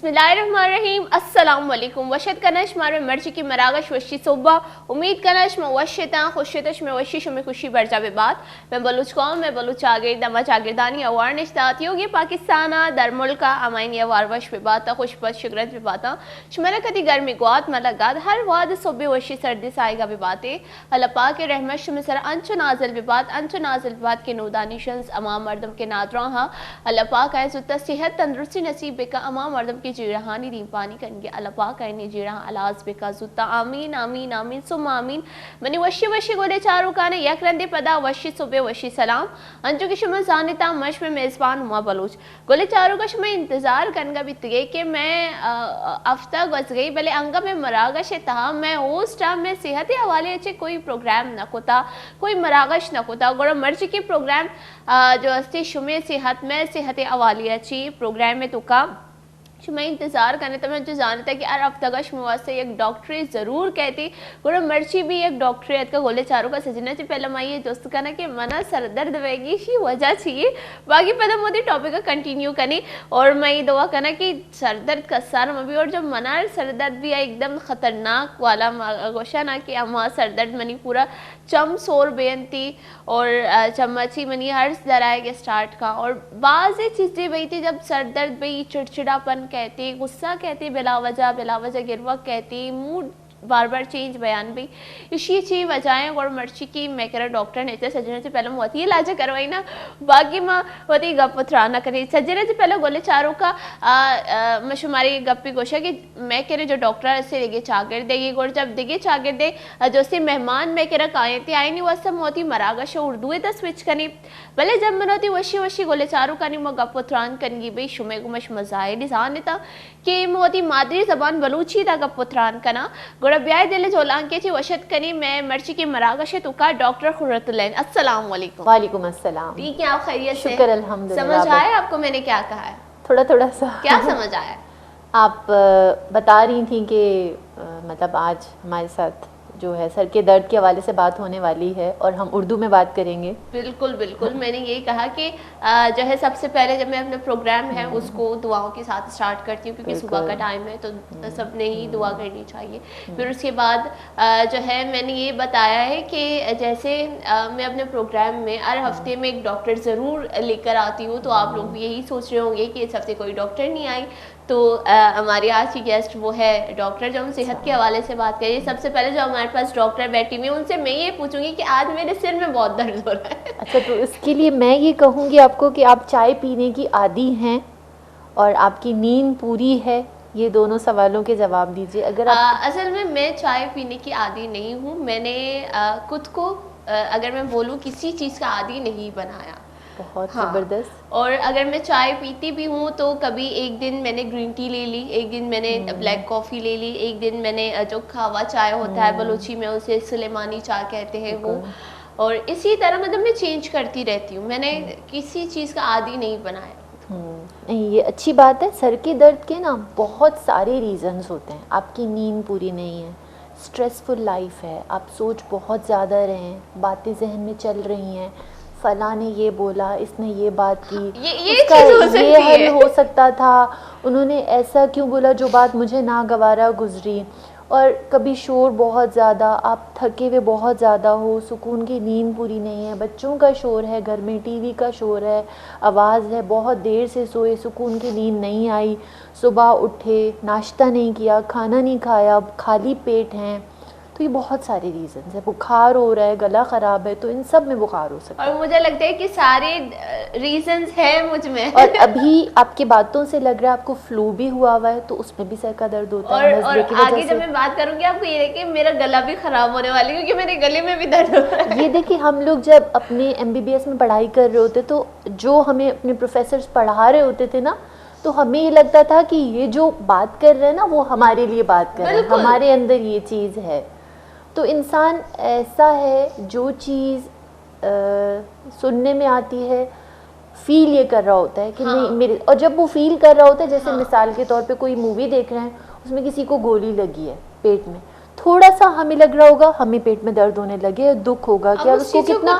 बिस्मिल्लाहिर्रहमानिर्रहीम अस्सलाम वालेकुम वशत कनश मारे मर्जी की मरागश वशी सोबा उम्मीद कनश में वशता खुशतश में वशिश में खुशी बरजा बात मैं बलूच कौम में बलूच आगिर दमा जागिरदानी अवार निश्तात योगी पाकिस्ताना दर मुल्का अमायनी अवार वश बाता खुशबत शिगरत बाता शमरा कदी गर्मी गुआत मलगाद हर वाद सुबह वशी सर्दी साएगा बातें अल्लाह पाक के रहमत शमसर अंचो नाजल बात के नूदानिशंस अमाम मर्दम के नादरा हाँ अल्लाह पाक आए जुत्ता सेहत तंदुरुस्ती नसीब बेका अमाम मर्दम की जीरहानी रीम पानी करेंगे अल्लाह पाक आए जीरा अलाज बेका जुत्ता आमीन आमीन आमीन सुम आमीन मनी वशी वशी गोले चारों काने यक रंदे पदा वशी सुबह वशी सलाम अंजू की शमा जानिता मश में मेज़बान हुआ बलूच गोले चारों का शमा इंतज़ार करना बीत गए कि मैं हफ्ता गुज गई भले अंगा में मरागश था मैं उस टाइम में सेहत हवाले अच्छे कोई प्रोग्राम न कोता कोई मरागश न कोता गोड़ा मर्जी के प्रोग्राम जो अस्ती शुमे सेहत में सेहत हवाले अच्छी प्रोग्राम में तुका मैं इंतज़ार करने तो मैं जो जानता है कि यार अब तक वास्ते एक डॉक्टरी ज़रूर कहती गोड़ा मर्ची भी एक डॉक्टरी का गोले चारों का सजना चाहिए पहले मैं ये दोस्त कहना कि मना सर दर्द वेगी शी वजह चाहिए बाकी पहले मोदी टॉपिक का कंटिन्यू करनी और मैं ये दुआ करना कि सर दर्द का सर में भी और जब मना सर दर्द भी एकदम ख़तरनाक वाला गोशा ना कि अम्मा सर दर्द मनी पूरा चम सोर बेनती और चम्मची मनी हर दराए के स्टार्ट का और बाज़ चीज़ें वही थी जब सर दर्द भी चिड़चिड़ापन कहती गुस्सा कहती बिला वजह गिरवा कहती मूड बार बार चेंज बयान भी इसी चीज वजह और मर्ची की मैं कह रहा डॉक्टर ने सजने से पहले मोती इलाज करवाई ना बाकी माँ वती गप उतरा ना करी सजने से पहले गोले चारों का मशुमारी गप्पी गोशा कि मैं कह रही जो डॉक्टर से देगे चागिर देगी और जब देगे चागिर दे जो से मेहमान मैं कह रहा आए थे आई नहीं वह सब मोती मरागश उर्दू तो स्विच करी भले जब मनोती वशी वशी गोले चारों का नहीं मैं गप उतरान करेंगी भाई शुमे गुमश मजाए निशान था कि मोती मादरी जबान बलूची था गप उतरान कना ब्याह दिले जोलान के वशत कनी मैं मर्ची की मरागश तुका डॉक्टर खुर्रतुलैन अस्सलाम वालेकुम। वालेकुम अस्सलाम। ठीक है आप खैरियत से? शुक्र अल्हम्दुलिल्लाह। समझ आया आपको मैंने क्या कहा है? थोड़ा सा। क्या समझ आया? आप बता रही थी कि मतलब आज हमारे साथ जो है सर के दर्द के हवाले से बात होने वाली है और हम उर्दू में बात करेंगे। बिल्कुल बिल्कुल मैंने यही कहा कि जो है सबसे पहले जब मैं अपना प्रोग्राम है उसको दुआओं के साथ स्टार्ट करती हूँ क्योंकि सुबह का टाइम है तो सबने ही दुआ करनी चाहिए। फिर उसके बाद जो है मैंने ये बताया है कि जैसे मैं अपने प्रोग्राम में हर हफ्ते में एक डॉक्टर ज़रूर लेकर आती हूँ तो आप लोग भी यही सोच रहे होंगे कि इस हफ्ते कोई डॉक्टर नहीं आई तो हमारी आज की गेस्ट वो है डॉक्टर जो हम सेहत के हवाले से बात करिए। सबसे पहले जो हमारे पास डॉक्टर बैठी हुई उनसे मैं ये पूछूंगी कि आज मेरे सिर में बहुत दर्द हो रहा है। अच्छा तो इसके लिए मैं ये कहूँगी आपको कि आप चाय पीने की आदी हैं और आपकी नींद पूरी है, ये दोनों सवालों के जवाब दीजिए। अगर आप असल में मैं चाय पीने की आदी नहीं हूँ, मैंने खुद को अगर मैं बोलूँ किसी चीज़ का आदी नहीं बनाया। बहुत ज़बरदस्त। और अगर मैं चाय पीती भी हूँ तो कभी एक दिन मैंने ग्रीन टी ले ली, एक दिन मैंने ब्लैक कॉफ़ी ले ली, एक दिन मैंने जो खावा चाय होता है बलूची में उसे सुलेमानी चाय कहते हैं वो, और इसी तरह मतलब मैं चेंज करती रहती हूँ, मैंने किसी चीज़ का आदी नहीं बनाया। नहीं ये अच्छी बात है। सर के दर्द के ना बहुत सारे रीज़न्स होते हैं। आपकी नींद पूरी नहीं है, स्ट्रेसफुल लाइफ है, आप सोच बहुत ज़्यादा रहे हैं, बातें जहन में चल रही हैं, फला ने ये बोला, इसने ये बात की, ये हल हो सकता था, उन्होंने ऐसा क्यों बोला जो बात मुझे नागवारा गुजरी, और कभी शोर बहुत ज़्यादा, आप थके हुए बहुत ज़्यादा हो, सुकून की नींद पूरी नहीं है, बच्चों का शोर है, घर में टीवी का शोर है, आवाज़ है, बहुत देर से सोए, सुकून की नींद नहीं आई, सुबह उठे, नाश्ता नहीं किया, खाना नहीं खाया, खाली पेट हैं, तो ये बहुत सारे रीज़न्स है। बुखार हो रहा है, गला ख़राब है, तो इन सब में बुखार हो सकता है। और मुझे लगता है कि सारे रीज़न्स हैं मुझ में। और अभी आपकी बातों से लग रहा है आपको फ्लू भी हुआ है तो उसमें भी सर का दर्द होता है। और आगे जब मैं बात करूंगी आपको ये देखिए मेरा गला भी ख़राब होने वाली है क्योंकि मेरे गले में भी दर्द हो रहा है। ये देखिए हम लोग जब अपने MBBS में पढ़ाई कर रहे होते तो जो हमें अपने प्रोफेसर्स पढ़ा रहे होते थे ना तो हमें ये लगता था कि ये जो बात कर रहे हैं ना वो हमारे लिए बात कर रहे हैं, हमारे अंदर ये चीज़ है। तो इंसान ऐसा है जो चीज़ सुनने में आती है फील ये कर रहा होता है कि नहीं मेरे, और जब वो फील कर रहा होता है जैसे मिसाल के तौर पे कोई मूवी देख रहे हैं उसमें किसी को गोली लगी है पेट में, थोड़ा सा हमें लग रहा होगा हमें पेट में दर्द होने लगे, दुख होगा कि यार उसको कितना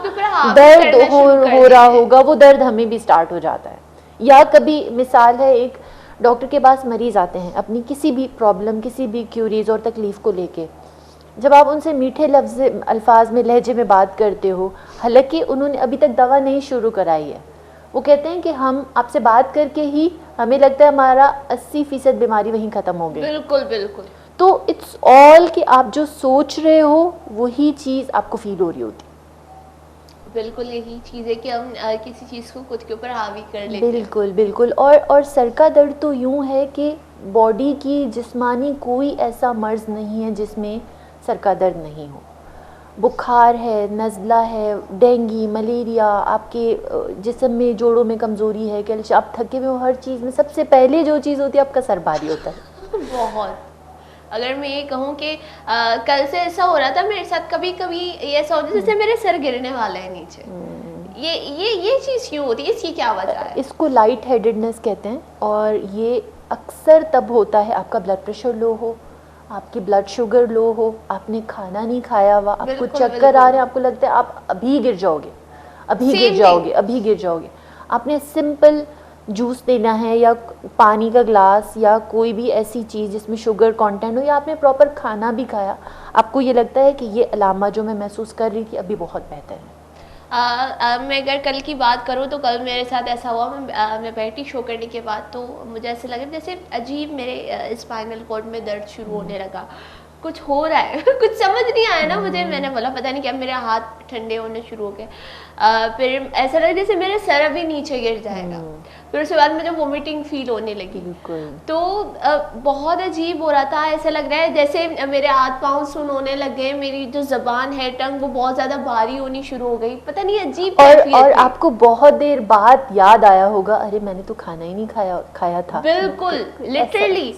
दर्द हो रहा होगा, वो दर्द हमें भी स्टार्ट हो जाता है। या कभी मिसाल है एक डॉक्टर के पास मरीज़ आते हैं अपनी किसी भी प्रॉब्लम, किसी भी क्यूरीज और तकलीफ़ को लेके, जब आप उनसे मीठे अल्फाज में, लहजे में बात करते हो, हालांकि उन्होंने अभी तक दवा नहीं शुरू कराई है, वो कहते हैं कि हम आपसे बात करके ही हमें लगता है हमारा 80% बीमारी वहीं ख़त्म हो गई। बिल्कुल बिल्कुल। तो इट्स ऑल कि आप जो सोच रहे हो वही चीज़ आपको फील हो रही होती। बिल्कुल यही चीज़ है कि हम किसी चीज़ को खुद के ऊपर हावी कर लेते हैं। बिल्कुल बिल्कुल। और सर का दर्द तो यूं है कि बॉडी की जिस्मानी कोई ऐसा मर्ज़ नहीं है जिसमें सर का दर्द नहीं हो। बुखार है, नज़ला है, डेंगू, मलेरिया, आपके जिस्म में जोड़ों में कमज़ोरी है, कैल्शियम, आप थके हुए हो, हर चीज़ में सबसे पहले जो चीज़ होती है आपका सर भारी होता है। बहुत। अगर मैं ये कहूँ कि कल से ऐसा हो रहा था मेरे साथ, कभी कभी ये ऐसा होता है जैसे मेरे सर गिरने वाला है नीचे। ये चीज़ क्यों होती है, इसकी क्या वजह है? इसको लाइट हेडेडनेस कहते हैं, और ये अक्सर तब होता है आपका ब्लड प्रेशर लो हो, आपकी ब्लड शुगर लो हो, आपने खाना नहीं खाया हुआ, आपको चक्कर आ रहे हैं, आपको लगता है आप अभी गिर जाओगे, अभी गिर जाओगे, अभी गिर जाओगे। आपने सिंपल जूस देना है या पानी का ग्लास या कोई भी ऐसी चीज़ जिसमें शुगर कंटेंट हो, या आपने प्रॉपर खाना भी खाया, आपको ये लगता है कि ये अलामा जो मैं महसूस कर रही थी अभी बहुत बेहतर है। मैं अगर कल की बात करूँ तो कल मेरे साथ ऐसा हुआ, मैं बैठी शो करने के बाद, तो मुझे ऐसे लगा जैसे अजीब मेरे स्पाइनल कॉर्ड में दर्द शुरू होने लगा, कुछ हो रहा है कुछ समझ नहीं आया ना मुझे। मैंने बोला पता नहीं क्या, मेरे हाथ ठंडे होने शुरू हो गए। फिर ऐसा लगा जैसे मेरे सर अभी नीचे गिर जाएगा। फिर उसके बाद मुझे वोमिटिंग फील होने लगी। तो बहुत अजीब हो रहा था, ऐसा लग रहा है जैसे मेरे हाथ पाँव सुन होने लग गए, मेरी जो जबान है, टंग, वो बहुत ज़्यादा भारी होनी शुरू हो गई, पता नहीं अजीब। और आपको बहुत देर बाद याद आया होगा, अरे मैंने तो खाना ही नहीं खाया था। बिल्कुल, लिटरली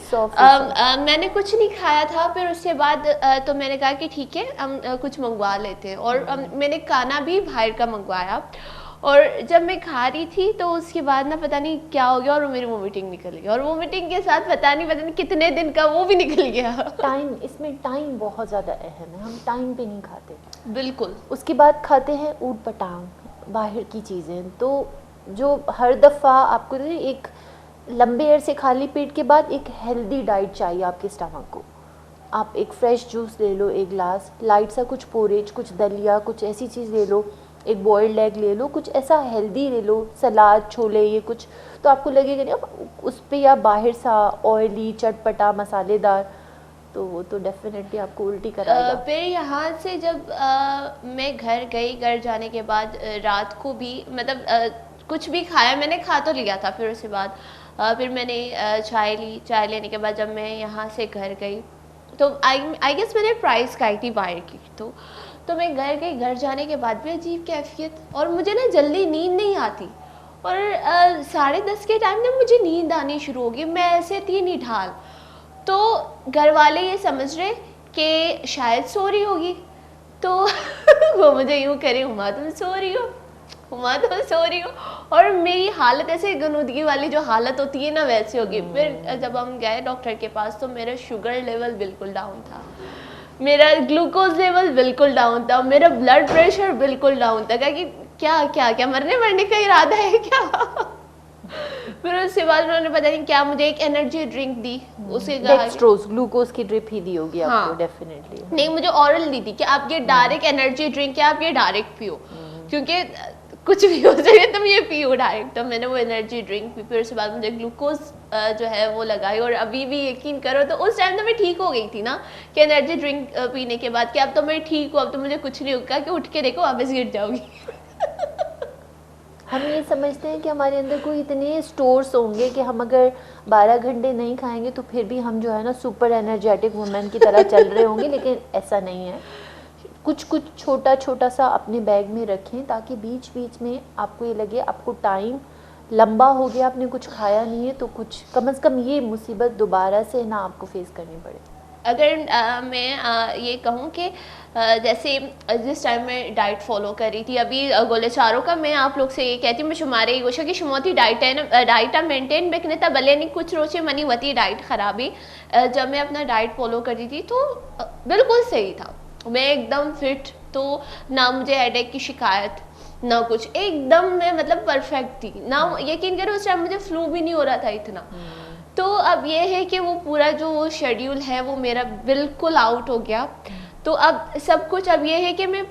मैंने कुछ नहीं खाया था। फिर उसके बाद तो मैंने कहा कि ठीक है हम कुछ मंगवा लेते हैं, और मैंने खाना भी बाहर का मंगवाया। और जब मैं खा रही थी तो उसके बाद ना पता नहीं क्या हो गया, और मेरी वोमिटिंग निकल गई, और वोमिटिंग के साथ पता नहीं कितने दिन का वो भी निकल गया। इसमें टाइम बहुत ज़्यादा अहम है, हम टाइम पे नहीं खाते। बिल्कुल। उसके बाद खाते हैं ऊट पटांग, बाहर की चीज़ें, तो जो हर दफ़ा आपको एक लंबे अरसे खाली पेट के बाद एक हेल्दी डाइट चाहिए आपके स्टमक को। आप एक फ्रेश जूस ले लो, एक ग्लास, लाइट सा कुछ पोरेज, कुछ दलिया, कुछ ऐसी चीज़ ले लो, एक बॉइल्ड एग ले लो, कुछ ऐसा हेल्दी ले लो, सलाद, छोले, ये कुछ, तो आपको लगेगा नहीं उस पर या बाहर सा ऑयली, चटपटा, मसालेदार, तो वो तो डेफिनेटली आपको उल्टी कराएगा। फिर यहाँ से जब मैं घर गई, घर जाने के बाद रात को भी मतलब कुछ भी खाया, मैंने खा तो लिया था। फिर उसके बाद फिर मैंने चाय ली, चाय लेने के बाद जब मैं यहाँ से घर गई तो आई गेस मैंने प्राइस खाई थी बाहर की, तो मैं घर गई, घर जाने के बाद भी अजीब कैफियत, और मुझे ना जल्दी नींद नहीं आती, और 10:30 के टाइम ना मुझे नींद आनी शुरू हो गई, मैं ऐसे थी निढाल। तो घर वाले ये समझ रहे कि शायद सो रही होगी, तो वो मुझे यूँ करे, हुमा तुम सो रही हो, हुमा तुम सो रही हो, और मेरी हालत ऐसे गनुदगी वाली जो हालत होती है ना वैसे होगी। फिर जब हम गए डॉक्टर के पास तो मेरा शुगर लेवल बिल्कुल डाउन था, मेरा ग्लूकोज लेवल बिल्कुल डाउन था, मेरा ब्लड प्रेशर बिल्कुल डाउन था। कि क्या क्या क्या मरने मरने का इरादा है क्या? फिर उसके बाद उन्होंने पता नहीं क्या मुझे एक एनर्जी ड्रिंक दी, उसे डेक्स्ट्रोज ग्लूकोज की ड्रिप ही दी होगी आपको। हाँ, डेफिनेटली नहीं, मुझे ऑरल दी थी कि आप ये डायरेक्ट एनर्जी ड्रिंक है, आप ये डायरेक्ट पियो, क्योंकि कुछ भी हो सके तुम ये पियो डायरेक्ट। तो मैंने वो एनर्जी ड्रिंक पी, फिर उसके बाद मुझे ग्लूकोज जो है वो लगाई, और अभी भी यकीन करो तो उस टाइम तो मैं ठीक हो गई थी ना, कि एनर्जी ड्रिंक पीने के बाद कि अब तो मैं ठीक हूँ, अब तो मुझे कुछ नहीं होगा, कि उठ के देखो वापस गिर जाओगी। हम ये समझते हैं कि हमारे अंदर कोई इतने स्टोर्स होंगे कि हम अगर 12 घंटे नहीं खाएंगे तो फिर भी हम जो है ना सुपर एनर्जेटिक वुमेन की तरह चल रहे होंगे, लेकिन ऐसा नहीं है। कुछ कुछ छोटा छोटा सा अपने बैग में रखें, ताकि बीच बीच में आपको ये लगे आपको टाइम लंबा हो गया, आपने कुछ खाया नहीं है, तो कुछ कम से कम ये मुसीबत दोबारा से ना आपको फेस करनी पड़े। अगर मैं ये कहूँ कि जैसे जिस टाइम में डाइट फॉलो कर रही थी अभी गोलेचारों का, मैं आप लोग से ये कहती हूँ, मैं शुमारे गोशा की शुमोती डाइट मेंटेन बेकने था भले नहीं कुछ रोचे मनी वती डाइट खराबी। जब मैं अपना डाइट फॉलो कर रही थी तो बिल्कुल सही था, मैं एकदम फिट, तो ना मुझे हेडेक की शिकायत ना कुछ, एकदम मैं मतलब परफेक्ट थी ना। यकीन करो उस टाइम मुझे फ्लू भी नहीं हो रहा था इतना। तो अब ये है कि वो पूरा जो शेड्यूल है वो मेरा बिल्कुल आउट हो गया। तो अब सब कुछ अब ये है कि मैं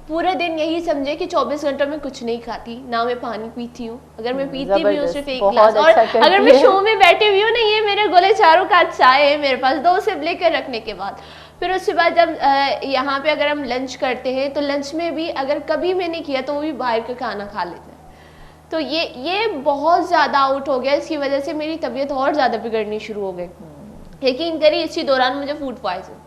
पूरा दिन यही समझे कि 24 घंटों में कुछ नहीं खाती, ना मैं पानी पीती हूँ, अगर मैं पीती भी हूँ सिर्फ एक गिलास। और अगर मैं शो में बैठी हुई हूँ ना, ये मेरे गोले चारों का चाय है मेरे पास 2 सिप लेकर रखने के बाद। फिर उसके बाद जब यहाँ पे अगर हम लंच करते हैं तो लंच में भी अगर कभी मैंने किया तो वो भी बाहर का खाना खा लेते हैं। तो ये बहुत ज़्यादा आउट हो गया, इसकी वजह से मेरी तबीयत और ज़्यादा बिगड़नी शुरू हो गई। यकीन करिए इसी दौरान मुझे फूड पॉइजन,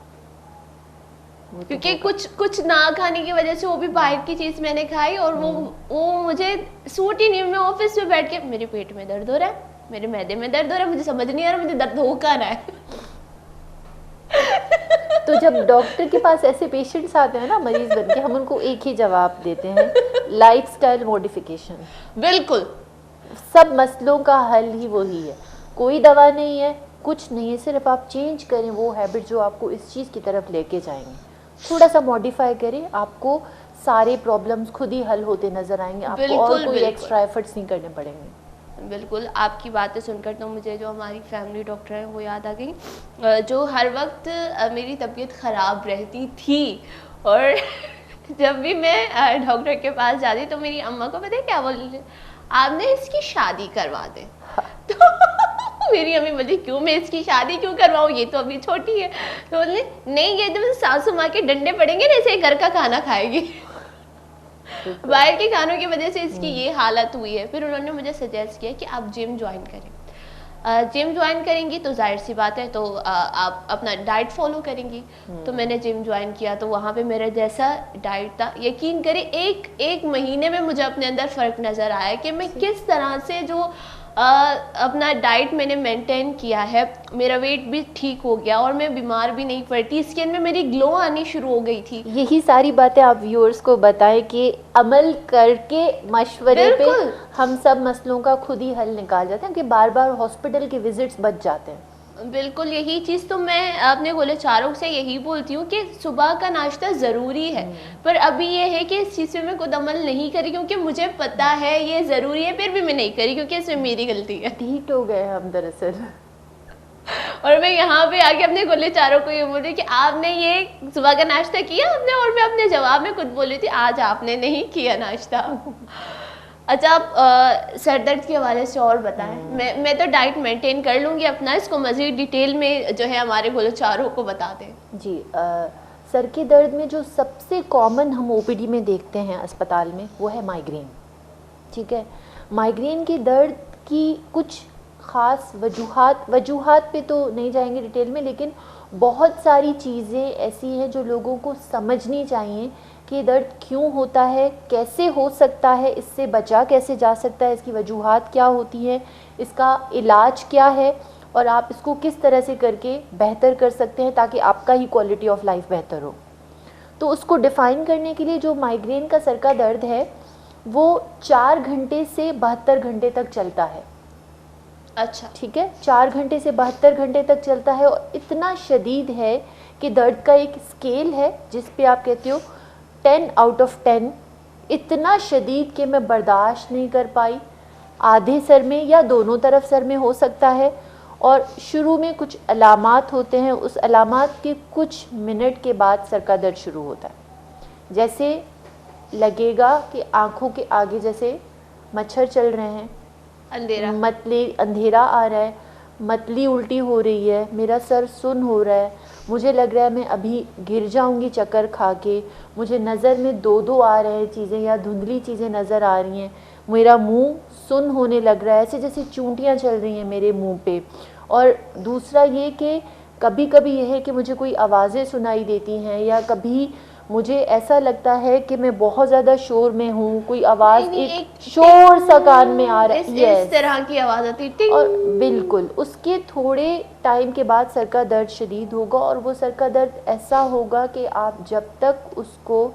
क्योंकि कुछ ना खाने की वजह से वो भी बाहर की चीज़ मैंने खाई और वो मुझे सूट ही नहीं। मैं ऑफिस में बैठ के मेरे पेट में दर्द हो रहा है, मेरे मैदे में दर्द हो रहा है, मुझे समझ नहीं आ रहा मुझे दर्द हो कहाँ रहा है। तो जब डॉक्टर के पास ऐसे पेशेंट्स आते हैं ना मरीज बन के, हम उनको एक ही जवाब देते हैं, लाइफस्टाइल मॉडिफिकेशन। बिल्कुल, सब मसलों का हल ही वही है, कोई दवा नहीं है, कुछ नहीं है, सिर्फ आप चेंज करें वो हैबिट जो आपको इस चीज़ की तरफ लेके जाएंगे, थोड़ा सा मॉडिफाई करें, आपको सारे प्रॉब्लम्स खुद ही हल होते नज़र आएंगे, आपको और कोई एक्स्ट्रा एफर्ट्स नहीं करने पड़ेंगे। बिल्कुल, आपकी बातें सुनकर तो मुझे जो हमारी फैमिली डॉक्टर हैं वो याद आ गई, जो हर वक्त मेरी तबीयत ख़राब रहती थी। और जब भी मैं डॉक्टर के पास जाती तो मेरी अम्मा को पता है क्या बोलती, आपने इसकी शादी करवा दे। तो मेरी अम्मी बोली क्यों, मैं इसकी शादी क्यों करवाऊँ, ये तो अभी छोटी है। तो बोले नहीं, ये जब सासू माँ के डंडे पड़ेंगे ना इसे घर का खाना खाएगी। बाहर के खानों की वजह से इसकी ये हालत हुई है। फिर उन्होंने मुझे सजेस्ट किया कि आप जिम ज्वाइन करें। जिम ज्वाइन करेंगी तो जाहिर सी बात है तो आप अपना डाइट फॉलो करेंगी। तो मैंने जिम ज्वाइन किया तो वहाँ पे मेरा जैसा डाइट था, यकीन करें एक महीने में मुझे अपने अंदर फ़र्क नज़र आया कि मैं किस तरह से जो अपना डाइट मैंने मेंटेन किया है, मेरा वेट भी ठीक हो गया और मैं बीमार भी नहीं पड़ती, स्किन में मेरी ग्लो आनी शुरू हो गई थी। यही सारी बातें आप व्यूअर्स को बताएं कि अमल करके मशवरे पे हम सब मसलों का खुद ही हल निकाल जाते हैं, कि बार बार हॉस्पिटल के विजिट्स बच जाते हैं। बिल्कुल, यही चीज़ तो मैं अपने गोले चारों से यही बोलती हूँ कि सुबह का नाश्ता ज़रूरी है। पर अभी ये है कि इस चीज़ पे मैं खुद अमल नहीं करी, क्योंकि मुझे पता है ये ज़रूरी है, फिर भी मैं नहीं करी क्योंकि इसमें मेरी गलती है। ठीक हो गए हम दरअसल। और मैं यहाँ पे आके अपने गोले चारों को ये बोल रही कि आपने ये सुबह का नाश्ता किया आपने, और मैं अपने जवाब में खुद बोली थी आज आपने नहीं किया नाश्ता। अच्छा, आप सर दर्द के हवाले से और बताएं। मैं तो डाइट मेंटेन कर लूँगी अपना, इसको मज़ीद डिटेल में जो है हमारे गोले चारों को बता दें। जी, सर के दर्द में जो सबसे कॉमन हम ओपीडी में देखते हैं अस्पताल में वो है माइग्रेन। ठीक है, माइग्रेन के दर्द की कुछ ख़ास वजूहात पे तो नहीं जाएंगे डिटेल में, लेकिन बहुत सारी चीज़ें ऐसी हैं जो लोगों को समझनी चाहिए कि दर्द क्यों होता है, कैसे हो सकता है, इससे बचा कैसे जा सकता है, इसकी वजूहात क्या होती हैं, इसका इलाज क्या है और आप इसको किस तरह से करके बेहतर कर सकते हैं ताकि आपका ही क्वालिटी ऑफ लाइफ बेहतर हो। तो उसको डिफ़ाइन करने के लिए जो माइग्रेन का सर का दर्द है वो 4 घंटे से 72 घंटे तक चलता है। अच्छा, ठीक है, 4 घंटे से 72 घंटे तक चलता है और इतना शदीद है कि दर्द का एक स्केल है जिस पे आप कहते हो 10 आउट ऑफ 10, इतना शदीद कि मैं बर्दाश्त नहीं कर पाई। आधे सर में या दोनों तरफ सर में हो सकता है और शुरू में कुछ अलामात होते हैं, उस अलामात के कुछ मिनट के बाद सर का दर्द शुरू होता है। जैसे लगेगा कि आँखों के आगे जैसे मच्छर चल रहे हैं, अंधेरा आ रहा है, मतली उल्टी हो रही है, मेरा सर सुन्न हो रहा है, मुझे लग रहा है मैं अभी गिर जाऊंगी चक्कर खा के, मुझे नज़र में दो आ रहे हैं चीज़ें या धुंधली चीज़ें नज़र आ रही हैं, मेरा मुंह सुन्न होने लग रहा है, ऐसे जैसे चूंटियाँ चल रही हैं मेरे मुंह पे। और दूसरा ये कि कभी कभी यह है कि मुझे कोई आवाज़ें सुनाई देती हैं या कभी मुझे ऐसा लगता है कि मैं बहुत ज़्यादा शोर में हूँ, कोई आवाज़ एक शोर सा कान में आ रहा है, इस तरह की आवाज़ आती है। और बिल्कुल उसके थोड़े टाइम के बाद सर का दर्द शदीद होगा और वो सर का दर्द ऐसा होगा कि आप जब तक उसको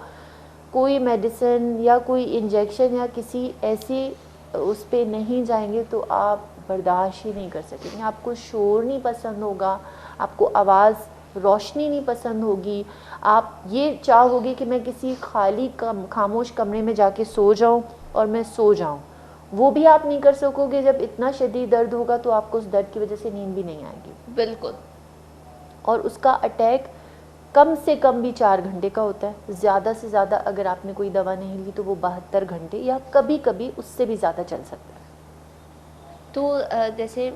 कोई मेडिसिन या कोई इंजेक्शन या किसी ऐसी उस पर नहीं जाएंगे तो आप बर्दाश्त ही नहीं कर सकेंगे। आपको शोर नहीं पसंद होगा, आपको आवाज़ रोशनी नहीं पसंद होगी, आप ये चाहोगे कि मैं किसी खाली खामोश कमरे में जाके सो जाऊं और मैं सो जाऊं, वो भी आप नहीं कर सकोगे। जब इतना शदीद दर्द होगा तो आपको उस दर्द की वजह से नींद भी नहीं आएगी। बिल्कुल। और उसका अटैक कम से कम भी 4 घंटे का होता है, ज़्यादा से ज़्यादा अगर आपने कोई दवा नहीं ली तो वो 72 घंटे या कभी कभी उससे भी ज़्यादा चल सकता है। तो जैसे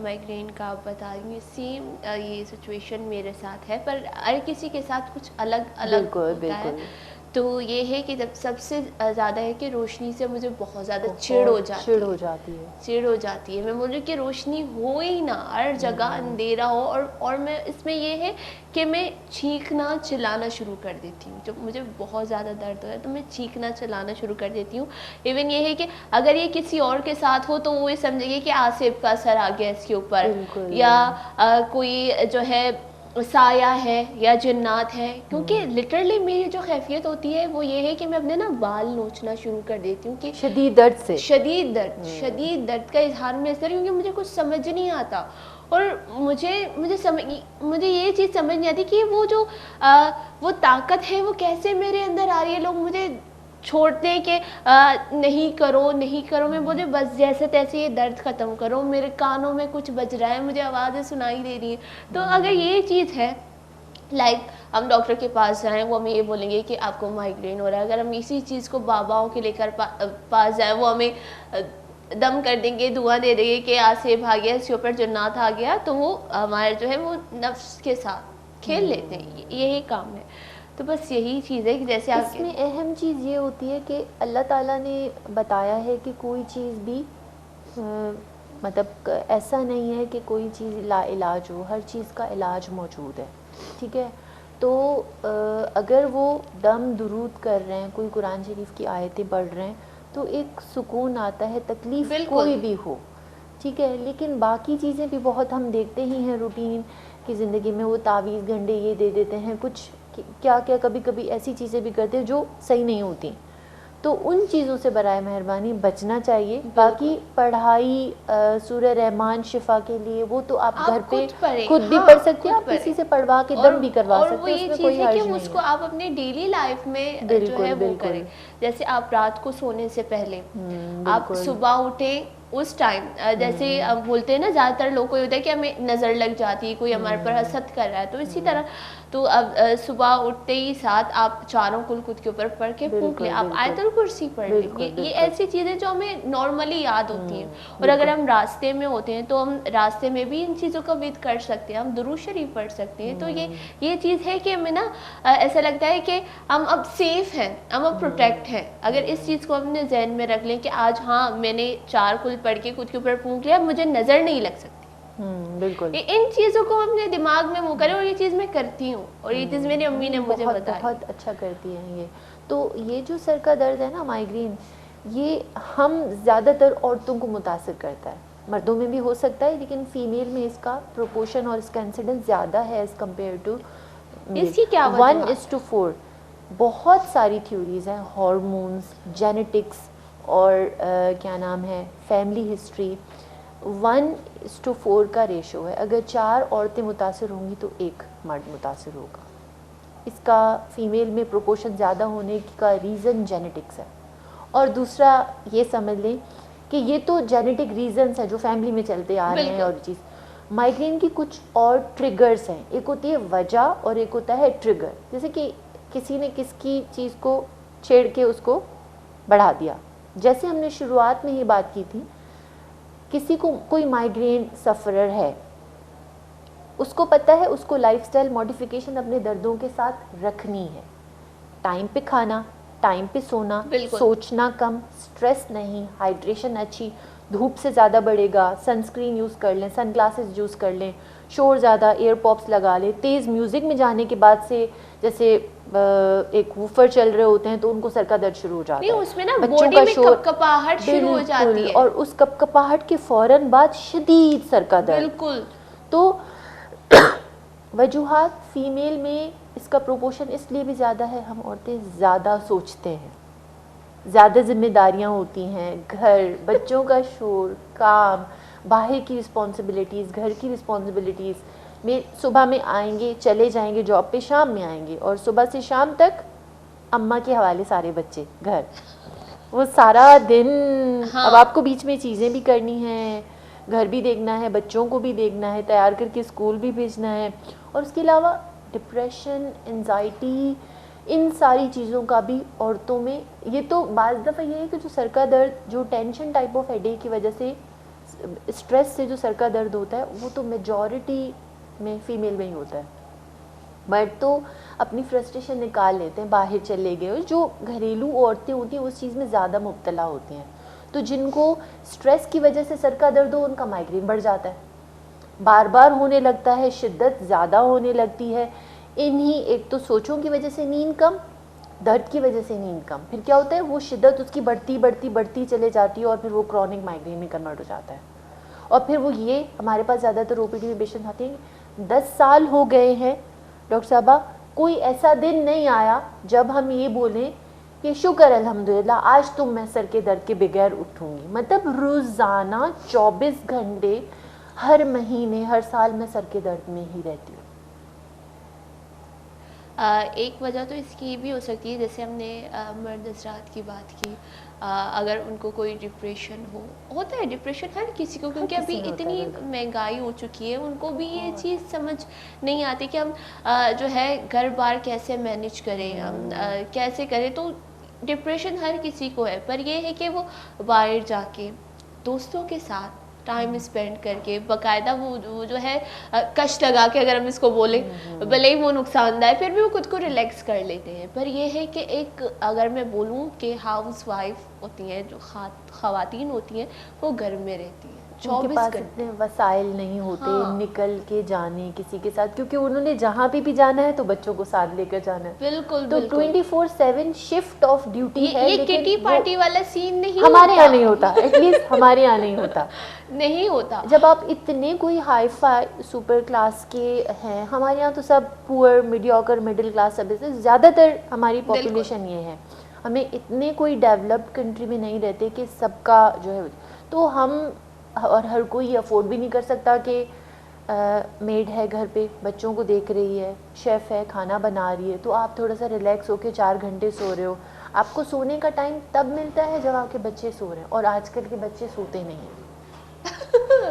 माइग्रेन का आप बता रही हैं, सेम ये सिचुएशन मेरे साथ है, पर हर किसी के साथ कुछ अलग अलग बिल्कुल होता है। बिल्कुल। तो ये है कि जब सबसे ज़्यादा है कि रोशनी से मुझे बहुत ज़्यादा चिढ़ हो जाती चिढ़ है। हो जाती है। चिढ़ हो जाती है। मैं बोल रही हूँ कि रोशनी हो ही ना, हर जगह अंधेरा हो, और मैं इसमें ये है कि मैं चीखना चिल्लाना शुरू कर देती हूँ। जब मुझे बहुत ज़्यादा दर्द होता है तो मैं चीखना चिल्लाना शुरू कर देती हूँ। इवन ये है कि अगर ये किसी और के साथ हो तो वो ये समझेंगे कि आसिफ का असर आ गया इसके ऊपर, बिल्कुल। या कोई जो है साया है या जिन्नात है। क्योंकि लिटरली मेरी जो कैफियत होती है वो ये है कि मैं अपने ना बाल नोचना शुरू कर देती हूँ कि शदीद दर्द से। शदीद दर्द का इजहार में इसलिए क्योंकि मुझे कुछ समझ नहीं आता। और मुझे ये चीज़ समझ नहीं आती कि वो जो वो ताकत है वो कैसे मेरे अंदर आ रही है। लोग मुझे छोड़ते हैं कि नहीं करो। मैं बोले बस जैसे तैसे ये दर्द ख़त्म करो, मेरे कानों में कुछ बज रहा है, मुझे आवाज़ें सुनाई दे रही हैं। तो अगर ये चीज़ है, हम डॉक्टर के पास जाएं, वो हमें ये बोलेंगे कि आपको माइग्रेन हो रहा है। अगर हम इसी चीज़ को बाबाओं के लेकर पास जाएं, वो हमें दम कर देंगे, दुआ दे देंगे कि आसिफ आ गया, इसके ऊपर जन्नत आ गया। तो वो हमारे जो है वो नफ्स के साथ खेल लेते हैं। यही काम है। तो बस यही चीज़ है कि जैसे आप इसमें अहम चीज़ ये होती है कि अल्लाह ताला ने बताया है कि कोई चीज़ भी मतलब ऐसा नहीं है कि कोई चीज़ ला इलाज हो, हर चीज़ का इलाज मौजूद है। ठीक है, तो अगर वो दम दुरूद कर रहे हैं, कोई कुरान शरीफ की आयतें पढ़ रहे हैं तो एक सुकून आता है, तकलीफ़ कोई भी हो। ठीक है, लेकिन बाकी चीज़ें भी बहुत हम देखते ही हैं रूटीन की ज़िंदगी में, वो तावीज़ गंडे ये दे देते हैं, कुछ क्या क्या कभी कभी ऐसी चीज़ें भी करते हैं जो सही नहीं होती। तो उन चीज़ों से बराए मेहरबानी बचना चाहिए। बाकी पढ़ाई सूरह रहमान शिफा के लिए वो तो आप घर पे खुद भी पढ़ सकते हैं, आप किसी से पढ़वा के दम भी करवा सकते हैं, उसमें कोई हर्ज नहीं है। उसको आप अपने डेली लाइफ में जो है वो करें। जैसे आप रात को सोने से पहले आप सुबह उठे उस टाइम, जैसे अब बोलते हैं ना, ज़्यादातर लोगों को ये होता है कि हमें नज़र लग जाती है, कोई हमारे पर हसद कर रहा है। तो इसी तरह तो अब सुबह उठते ही साथ आप चारों कुल खुद के ऊपर पढ़ के फूंक लें, आप आयतुल कुर्सी पढ़ लें। ये ऐसी चीज़ें जो हमें नॉर्मली याद होती हैं। और अगर हम रास्ते में होते हैं तो हम रास्ते में भी इन चीज़ों का विद कर सकते हैं, हम दुरूद शरीफ पढ़ सकते हैं। तो ये चीज़ है कि हमें ना ऐसा लगता है कि हम अब सेफ हैं, हम अब प्रोटेक्ट हैं। अगर इस चीज़ को अपने जहन में रख लें कि आज हाँ मैंने 4 कुल पढ़ के खुद के ऊपर फूंक लिया, मुझे नज़र नहीं लग सकती। बिल्कुल, इन चीज़ों को अपने दिमाग में वो करें। और ये चीज़ मैं करती हूँ, और ये चीज़ मेरी अम्मी ने मुझे बताई। बहुत अच्छा करती हैं ये। तो ये जो सर का दर्द है ना, माइग्रेन, ये हम ज़्यादातर औरतों को मुतासिर करता है, मर्दों में भी हो सकता है, लेकिन फीमेल में इसका प्रोपोर्शन और इसका इंसिडेंस ज़्यादा है एज़ कम्पेयर टू। इसकी क्या 1:4। बहुत सारी थ्योरीज हैं, हार्मोन्स, जेनेटिक्स और क्या नाम है, फैमिली हिस्ट्री। 1:4 का रेशो है। अगर 4 औरतें मुतासिर होंगी तो 1 मर्द मुतासिर होगा। इसका फीमेल में प्रोपोर्शन ज़्यादा होने का रीज़न जेनेटिक्स है। और दूसरा ये समझ लें कि ये तो जेनेटिक रीजंस हैं जो फैमिली में चलते आ रहे हैं। और चीज़ माइग्रेन की कुछ और ट्रिगर्स हैं, एक होती है वजह और एक होता है ट्रिगर। जैसे कि किसी ने किसकी चीज़ को छेड़ के उसको बढ़ा दिया। जैसे हमने शुरुआत में ही बात की थी, किसी को कोई माइग्रेन सफ़रर है, उसको पता है उसको लाइफस्टाइल मॉडिफिकेशन अपने दर्दों के साथ रखनी है। टाइम पे खाना, टाइम पे सोना, सोचना कम, स्ट्रेस नहीं, हाइड्रेशन अच्छी, धूप से ज़्यादा बढ़ेगा, सनस्क्रीन यूज़ कर लें, सन ग्लासेस यूज़ कर लें, शोर ज़्यादा, एयर पॉप्स लगा लें। तेज़ म्यूज़िक में जाने के बाद से जैसे एक वूफर चल रहे होते हैं तो उनको सर का दर्द शुरू हो जाता है। उसमें ना बच्चों का शोर, कपकपाहट शुरू हो जाती है, और उस कपकपाहट के फ़ौरन बाद शदीद सर का दर्द। बिल्कुल। तो वजूहात फीमेल में इसका प्रोपोर्शन इसलिए भी ज़्यादा है, हम औरतें ज़्यादा सोचते हैं, ज़्यादा जिम्मेदारियां होती हैं, घर, बच्चों का शोर, काम, बाहर की रिस्पॉन्सिबिलिटीज़, घर की रिस्पॉन्सिबिलिटीज़ में सुबह में आएंगे, चले जाएंगे जॉब पे, शाम में आएंगे, और सुबह से शाम तक अम्मा के हवाले सारे बच्चे घर। वो सारा दिन हाँ। अब आपको बीच में चीज़ें भी करनी है, घर भी देखना है, बच्चों को भी देखना है, तैयार करके स्कूल भी भेजना है, और उसके अलावा डिप्रेशन, एंजाइटी, इन सारी चीज़ों का भी औरतों में, ये तो बाज़ दफ़ा ये है कि जो सर का दर्द, जो टेंशन टाइप ऑफ हेडेक की वजह से, स्ट्रेस से जो सर का दर्द होता है, वो तो मेजॉरिटी में फीमेल में ही होता है। मर्द तो अपनी फ्रस्ट्रेशन निकाल लेते हैं, बाहर चले गए, और जो घरेलू औरतें होती हैं उस चीज़ में ज़्यादा मुब्तला होती हैं। तो जिनको स्ट्रेस की वजह से सर का दर्द हो, उनका माइग्रेन बढ़ जाता है, बार बार होने लगता है, शिद्दत ज़्यादा होने लगती है। इन्हीं एक तो सोचों की वजह से नींद कम, दर्द की वजह से नींद कम, फिर क्या होता है, वो शिद्दत उसकी बढ़ती बढ़ती बढ़ती चले जाती है, और फिर वो क्रॉनिक माइग्रेन में कन्वर्ट हो जाता है। और फिर वो ये हमारे पास ज़्यादातर ओपीडी में पेशेंट आते हैं, 10 साल हो गए हैं डॉक्टर साहबा, कोई ऐसा दिन नहीं आया जब हम ये बोलें कि शुक्र अल्हम्दुलिल्लाह आज तो मैं सर के दर्द के बगैर उठूँगी। मतलब रोज़ाना 24 घंटे, हर महीने, हर साल मैं सर के दर्द में ही रहती हूँ। एक वजह तो इसकी भी हो सकती है, जैसे हमने मर्द हज़रात की बात की, अगर उनको कोई डिप्रेशन होता है, डिप्रेशन हर किसी को, क्योंकि अभी इतनी महंगाई हो चुकी है, उनको भी ये चीज़ समझ नहीं आती कि हम जो है घर बार कैसे मैनेज करें, हम कैसे करें। तो डिप्रेशन हर किसी को है, पर ये है कि वो बाहर जाके दोस्तों के साथ टाइम स्पेंड करके, बाकायदा वो जो है कश लगा के, अगर हम इसको बोलें, भले ही वो नुकसानदायक, फिर भी वो खुद को रिलैक्स कर लेते हैं। पर ये है कि एक, अगर मैं बोलूँ कि हाउस वाइफ होती हैं, जो ख़वातीन होती हैं, वो घर में रहती हैं, उनके 24 पास घंटे। इतने वसाइल नहीं होते हाँ। निकल के जाने किसी के साथ, क्योंकि उन्होंने जहाँ भी जाना है तो बच्चों को साथ लेकर जाना है। बिल्कुल तो बिल्कुल 24/7 शिफ्ट ऑफ ड्यूटी है, ये लेकिन किटी वो पार्टी वाला सीन नहीं हमारे होता। यहाँ नहीं होता, एटलीस्ट हमारे यहाँ नहीं होता। नहीं होता। जब आप इतने कोई हाई फाई सुपर क्लास के हैं, हमारे यहाँ तो सब पुअर, मीडियोकर, मिडिल क्लास सब, ज़्यादातर हमारी पॉपुलेशन ये है। हमें इतने कोई डेवलप्ड कंट्री में नहीं रहते कि सबका जो है, तो हम, और हर कोई ये अफोर्ड भी नहीं कर सकता कि मेड है घर पे, बच्चों को देख रही है, शेफ़ है, खाना बना रही है, तो आप थोड़ा सा रिलैक्स होकर 4 घंटे सो रहे हो। आपको सोने का टाइम तब मिलता है जब आपके बच्चे सो रहे हैं, और आजकल के बच्चे सोते नहीं हैं।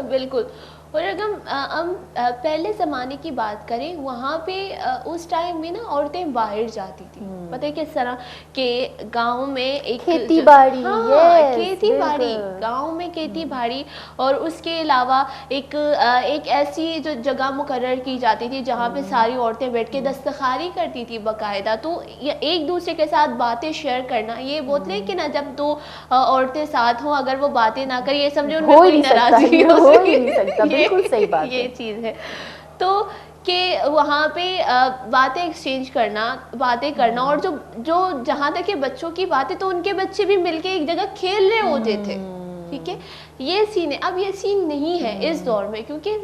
बिल्कुल। और अगर हम पहले ज़माने की बात करें, वहाँ पे उस टाइम में ना औरतें बाहर जाती थी, पता है किस तरह के, गांव में एक खेती बाड़ी, हाँ, खेती बाड़ी, बिल्कुल। गांव में खेती बाड़ी, और उसके अलावा एक ऐसी जो जगह मुकर्रर की जाती थी जहाँ पे सारी औरतें बैठ के दस्तखारी करती थी बाकायदा। तो ये एक दूसरे के साथ बातें शेयर करना, ये बोलते हैं कि ना, जब दो औरतें साथ हों, अगर वो बातें ना करें, ये समझो उनमें कोई नाराज़गी हो हो सके। ही नहीं सकता, बिल्कुल सही बात ये है। चीज़ है। तो कि वहाँ पे बातें एक्सचेंज करना, बातें करना, और जो जहाँ तक ये बच्चों की बात है, तो उनके बच्चे भी मिलके एक जगह खेल रहे होते थे, ठीक है, ये सीन है। अब ये सीन नहीं है इस दौर में, क्योंकि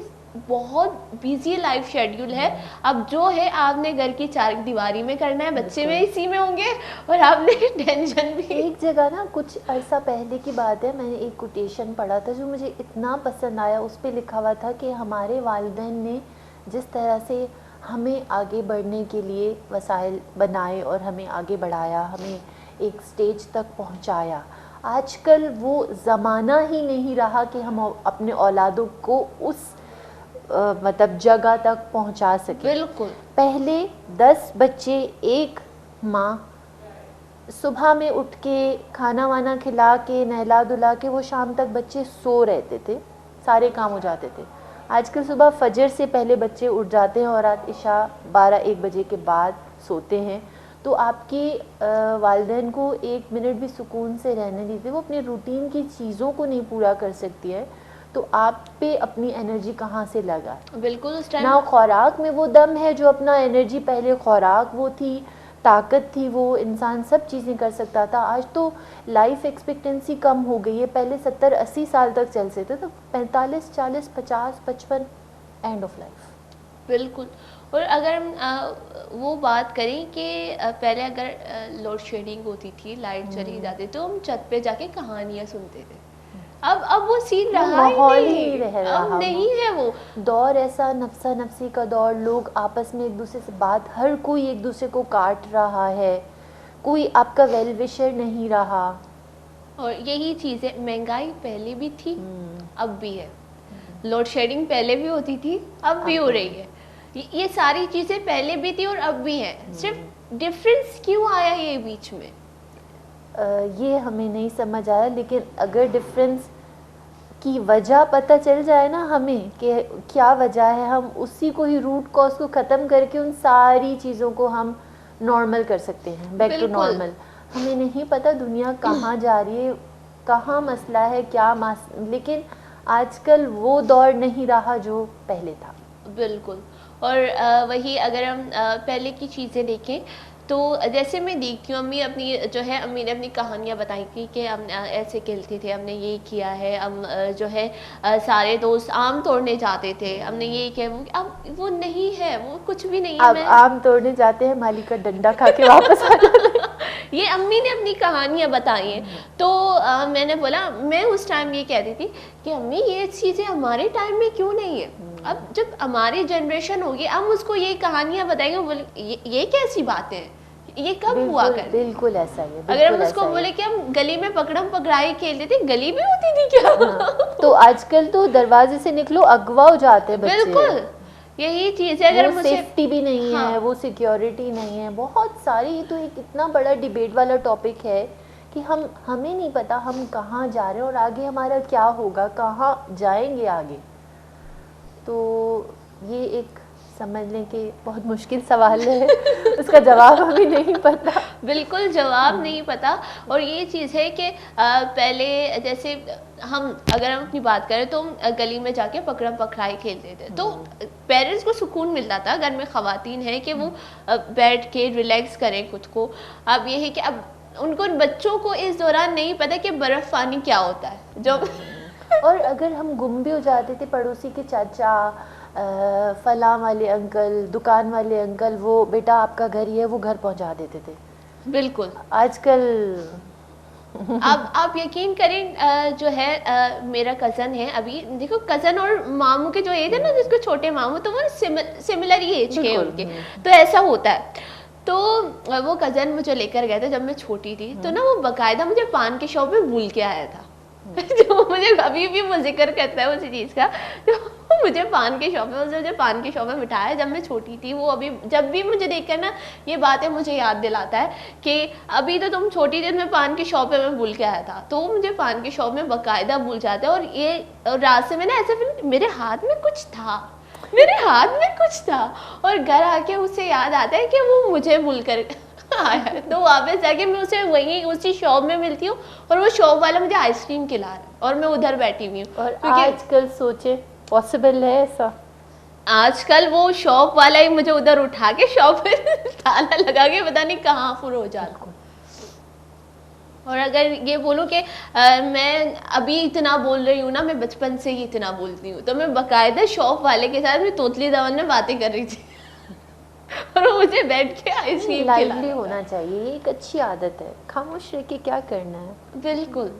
बहुत बिजी लाइफ शेड्यूल है। अब जो है, आपने घर की चार दीवारी में करना है, बच्चे में इसी में होंगे, और आपने टेंशन भी। एक जगह ना, कुछ अरसा पहले की बात है, मैंने एक कोटेशन पढ़ा था जो मुझे इतना पसंद आया। उस पे लिखा हुआ था कि हमारे वालिदैन ने जिस तरह से हमें आगे बढ़ने के लिए वसाइल बनाए और हमें आगे बढ़ाया, हमें एक स्टेज तक पहुंचाया, आजकल वो ज़माना ही नहीं रहा कि हम अपने औलादों को उस मतलब जगह तक पहुंचा सके। बिल्कुल। पहले 10 बच्चे, एक माँ सुबह में उठ के खाना वाना खिला के, नहला धुला के, वो शाम तक बच्चे सो रहते थे, सारे काम हो जाते थे। आजकल सुबह फजर से पहले बच्चे उठ जाते हैं और रात इशा 12-1 बजे के बाद सोते हैं। तो आपके वालिदैन को 1 मिनट भी सुकून से रहने दीजिए, वो अपने रूटीन की चीज़ों को नहीं पूरा कर सकती है, तो आप पे अपनी एनर्जी कहाँ से लगा? बिल्कुल। उस टाइम ना खुराक में वो दम है जो अपना एनर्जी, पहले खुराक वो थी, ताकत थी, वो इंसान सब चीज़ें कर सकता था। आज तो लाइफ एक्सपेक्टेंसी कम हो गई है, पहले 70-80 साल तक चल सकते, तो 45, 40, 50, 55 एंड ऑफ लाइफ। बिल्कुल। और अगर हम वो बात करें कि पहले अगर लोड शेडिंग होती थी, लाइट चली जाती, तो हम छत पे जाके कहानियाँ सुनते थे। अब वो सीन रहा ही माहौल नहीं, ही रह रहा, अब नहीं है वो दौर। ऐसा नफसा नफसी का दौर, लोग आपस में एक दूसरे से बात, हर कोई एक दूसरे को काट रहा है, कोई आपका वेल विशर नहीं रहा। और यही चीज़ है, महंगाई पहले भी थी अब भी है, लोड शेडिंग पहले भी होती थी अब भी हो रही है, ये सारी चीज़ें पहले भी थी और अब भी है, सिर्फ डिफरेंस क्यों आया ये बीच में? ये हमें नहीं समझ आया, लेकिन अगर डिफरेंस की वजह पता चल जाए ना हमें कि क्या वजह है, हम उसी को ही रूट कॉज को ख़त्म करके उन सारी चीज़ों को हम नॉर्मल कर सकते हैं, बैक टू नॉर्मल। हमें नहीं पता दुनिया कहाँ जा रही है, कहाँ मसला है, क्या लेकिन आजकल वो दौर नहीं रहा जो पहले था। बिल्कुल। और वही अगर हम पहले की चीज़ें देखें तो जैसे मैं देखती हूँ, अम्मी अपनी जो है, अम्मी ने अपनी कहानियाँ बताई थी कि हम ऐसे खेलते थे, हमने ये किया है, हम जो है सारे दोस्त आम तोड़ने जाते थे, हमने ये किया, वो अब वो नहीं है, वो कुछ भी नहीं है। अब आम तोड़ने जाते हैं, माली का डंडा खा के वापस आ जाते हैं। ये अम्मी ने अपनी कहानियाँ बताई हैं। तो मैंने बोला, मैं उस टाइम ये कहती थी कि अम्मी ये चीज़ें हमारे टाइम में क्यों नहीं है, अब जब हमारी जनरेशन होगी हम उसको ये कहानियाँ बताएंगे, बोले ये कैसी बातें हैं, ये कब हुआ कर? बिल्कुल ऐसा ही है। अगर हम उसको बोले कि हम गली में पकड़म पकड़ाई खेलते थे, गली भी होती थी क्या? हाँ, तो आजकल तो दरवाजे से निकलो अगवा हो जाते हैं बच्चे। बिल्कुल यही चीज़ है। अगर वो सेफ्टी भी नहीं है, वो सिक्योरिटी नहीं है, बहुत सारी, ये तो एक इतना बड़ा डिबेट वाला टॉपिक है कि हमें नहीं पता हम कहाँ जा रहे हैं और आगे हमारा क्या होगा, कहाँ जाएंगे आगे। तो ये एक समझ लें कि बहुत मुश्किल सवाल है, उसका जवाब हमें नहीं पता। बिल्कुल जवाब नहीं पता। और ये चीज़ है कि पहले जैसे हम अगर हम अपनी बात करें तो हम गली में जाके पकड़म पकड़ाई खेलते थे, तो पेरेंट्स को सुकून मिलता था, घर में ख़वातीन है कि वो बैठ के रिलैक्स करें खुद को। अब ये है कि अब उनको, बच्चों को इस दौरान नहीं पता कि बर्फ़ पानी क्या होता है जो और अगर हम गुम भी हो जाते थे, पड़ोसी के चाचा, फलां वाले अंकल, दुकान वाले अंकल, वो बेटा आपका घर ही है, वो घर पहुंचा देते थे। बिल्कुल। आजकल अब आप यकीन करें, जो है मेरा कज़न है, अभी देखो कज़न और मामू के जो एज है ना, जिसको छोटे मामू, तो वो सिमिलर ही एज के उनके, तो ऐसा होता है। तो वो कज़न मुझे लेकर गए थे जब मैं छोटी थी, तो ना वो बाकायदा मुझे पान के शॉप में भूल के आया था। जो मुझे अभी भी वो जिक्र करता है उसी चीज़ का, तो मुझे पान के शॉप में, उसने मुझे पान के शॉप में बिठाया जब मैं छोटी थी। वो अभी जब भी मुझे देखकर ना ये बातें मुझे याद दिलाता है कि अभी तो तुम छोटी थी, मैं पान की शॉप में मैं भूल के आया था। तो वो मुझे पान की शॉप में बाकायदा भूल जाता है। और ये रास्ते में ना ऐसा फिर मेरे हाथ में कुछ था, मेरे हाथ में कुछ था, और घर आके उसे याद आता है कि वो मुझे भूल कर आया। तो वापस जाके मैं उसे वहीं उसी शॉप में मिलती हूँ और वो शॉप वाला मुझे आइसक्रीम खिला रहा है और मैं उधर बैठी हुई हूँ। और आजकल सोचे पॉसिबल है ऐसा? आजकल वो शॉप वाला ही मुझे उधर उठा के शॉप में ताला लगा के पता नहीं कहाँ फुर हो जाता। और अगर ये बोलूँ कि मैं अभी इतना बोल रही हूँ ना, मैं बचपन से ही इतना बोलती हूँ, तो मैं बाकायदा शॉप वाले के साथ मैं तोतली दवन में बातें कर रही थी और वो मुझे बैठ के आइसक्रीम लाइवली होना चाहिए, ये एक अच्छी आदत है, खामोश रह के क्या करना है। बिल्कुल।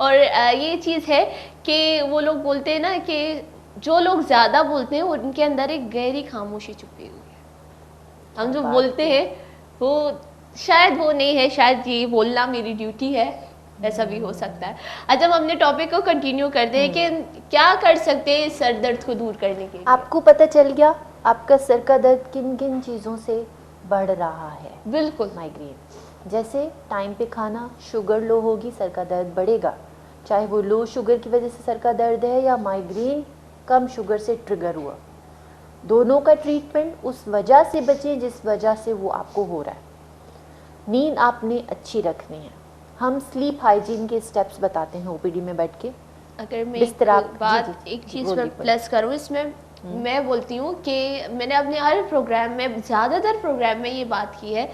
और ये चीज़ है कि वो लोग बोलते हैं ना कि जो लोग ज़्यादा बोलते हैं उनके अंदर एक गहरी खामोशी छुपी हुई है। हम जो बोलते हैं वो शायद वो नहीं है, शायद ये बोलना मेरी ड्यूटी है, ऐसा भी हो सकता है। अच्छा, हम अपने टॉपिक को कंटिन्यू करते हैं कि क्या कर सकते हैं सर दर्द को दूर करने के लिए। आपको पता चल गया आपका सर का दर्द किन किन चीज़ों से बढ़ रहा है? बिल्कुल। माइग्रेन, जैसे टाइम पे खाना, शुगर लो होगी सर का दर्द बढ़ेगा, चाहे वो लो शुगर की वजह से सर का दर्द है या माइग्रेन कम शुगर से ट्रिगर हुआ। दोनों का ट्रीटमेंट उस वजह से बचें जिस वजह से वो आपको हो रहा है। नींद आपने अच्छी रखनी है। हम स्लीप हाइजीन के स्टेप्स बताते हैं ओपीडी में बैठ के। अगर मैं एक चीज़ पर प्लस करूँ इसमें, मैं बोलती हूँ कि मैंने अपने हर प्रोग्राम में, ज़्यादातर प्रोग्राम में ये बात की है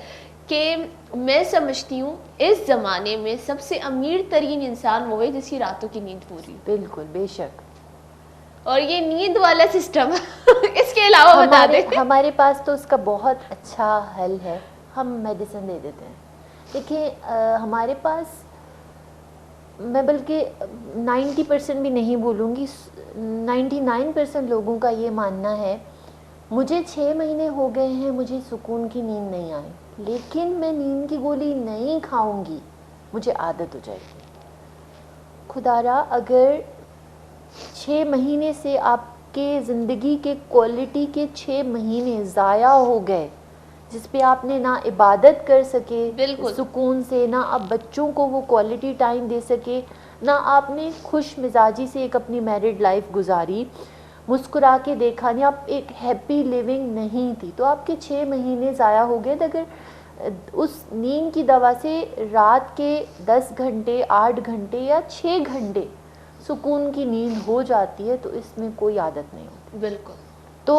कि मैं समझती हूँ इस ज़माने में सबसे अमीर तरीन इंसान वो है जिसकी रातों की नींद पूरी। बिल्कुल, बेशक। और ये नींद वाला सिस्टम इसके अलावा बता दें, हमारे पास तो उसका बहुत अच्छा हल है, हम मेडिसिन दे देते हैं। देखिए हमारे पास, मैं बल्कि 90% भी नहीं बोलूँगी, 99% लोगों का ये मानना है, मुझे 6 महीने हो गए हैं मुझे सुकून की नींद नहीं आई, लेकिन मैं नींद की गोली नहीं खाऊंगी, मुझे आदत हो जाएगी। खुदारा अगर 6 महीने से आपके ज़िंदगी के क्वालिटी के 6 महीने ज़ाया हो गए, जिस पे आपने ना इबादत कर सके बिल्कुल। सुकून से, ना आप बच्चों को वो क्वालिटी टाइम दे सके, ना आपने खुश मिजाजी से एक अपनी मैरिड लाइफ गुजारी, मुस्कुरा के देखा नहीं, आप एक हैप्पी लिविंग नहीं थी, तो आपके 6 महीने ज़ाया हो गए। तो अगर उस नींद की दवा से रात के 10 घंटे, 8 घंटे या 6 घंटे सुकून की नींद हो जाती है, तो इसमें कोई आदत नहीं होती। बिल्कुल। तो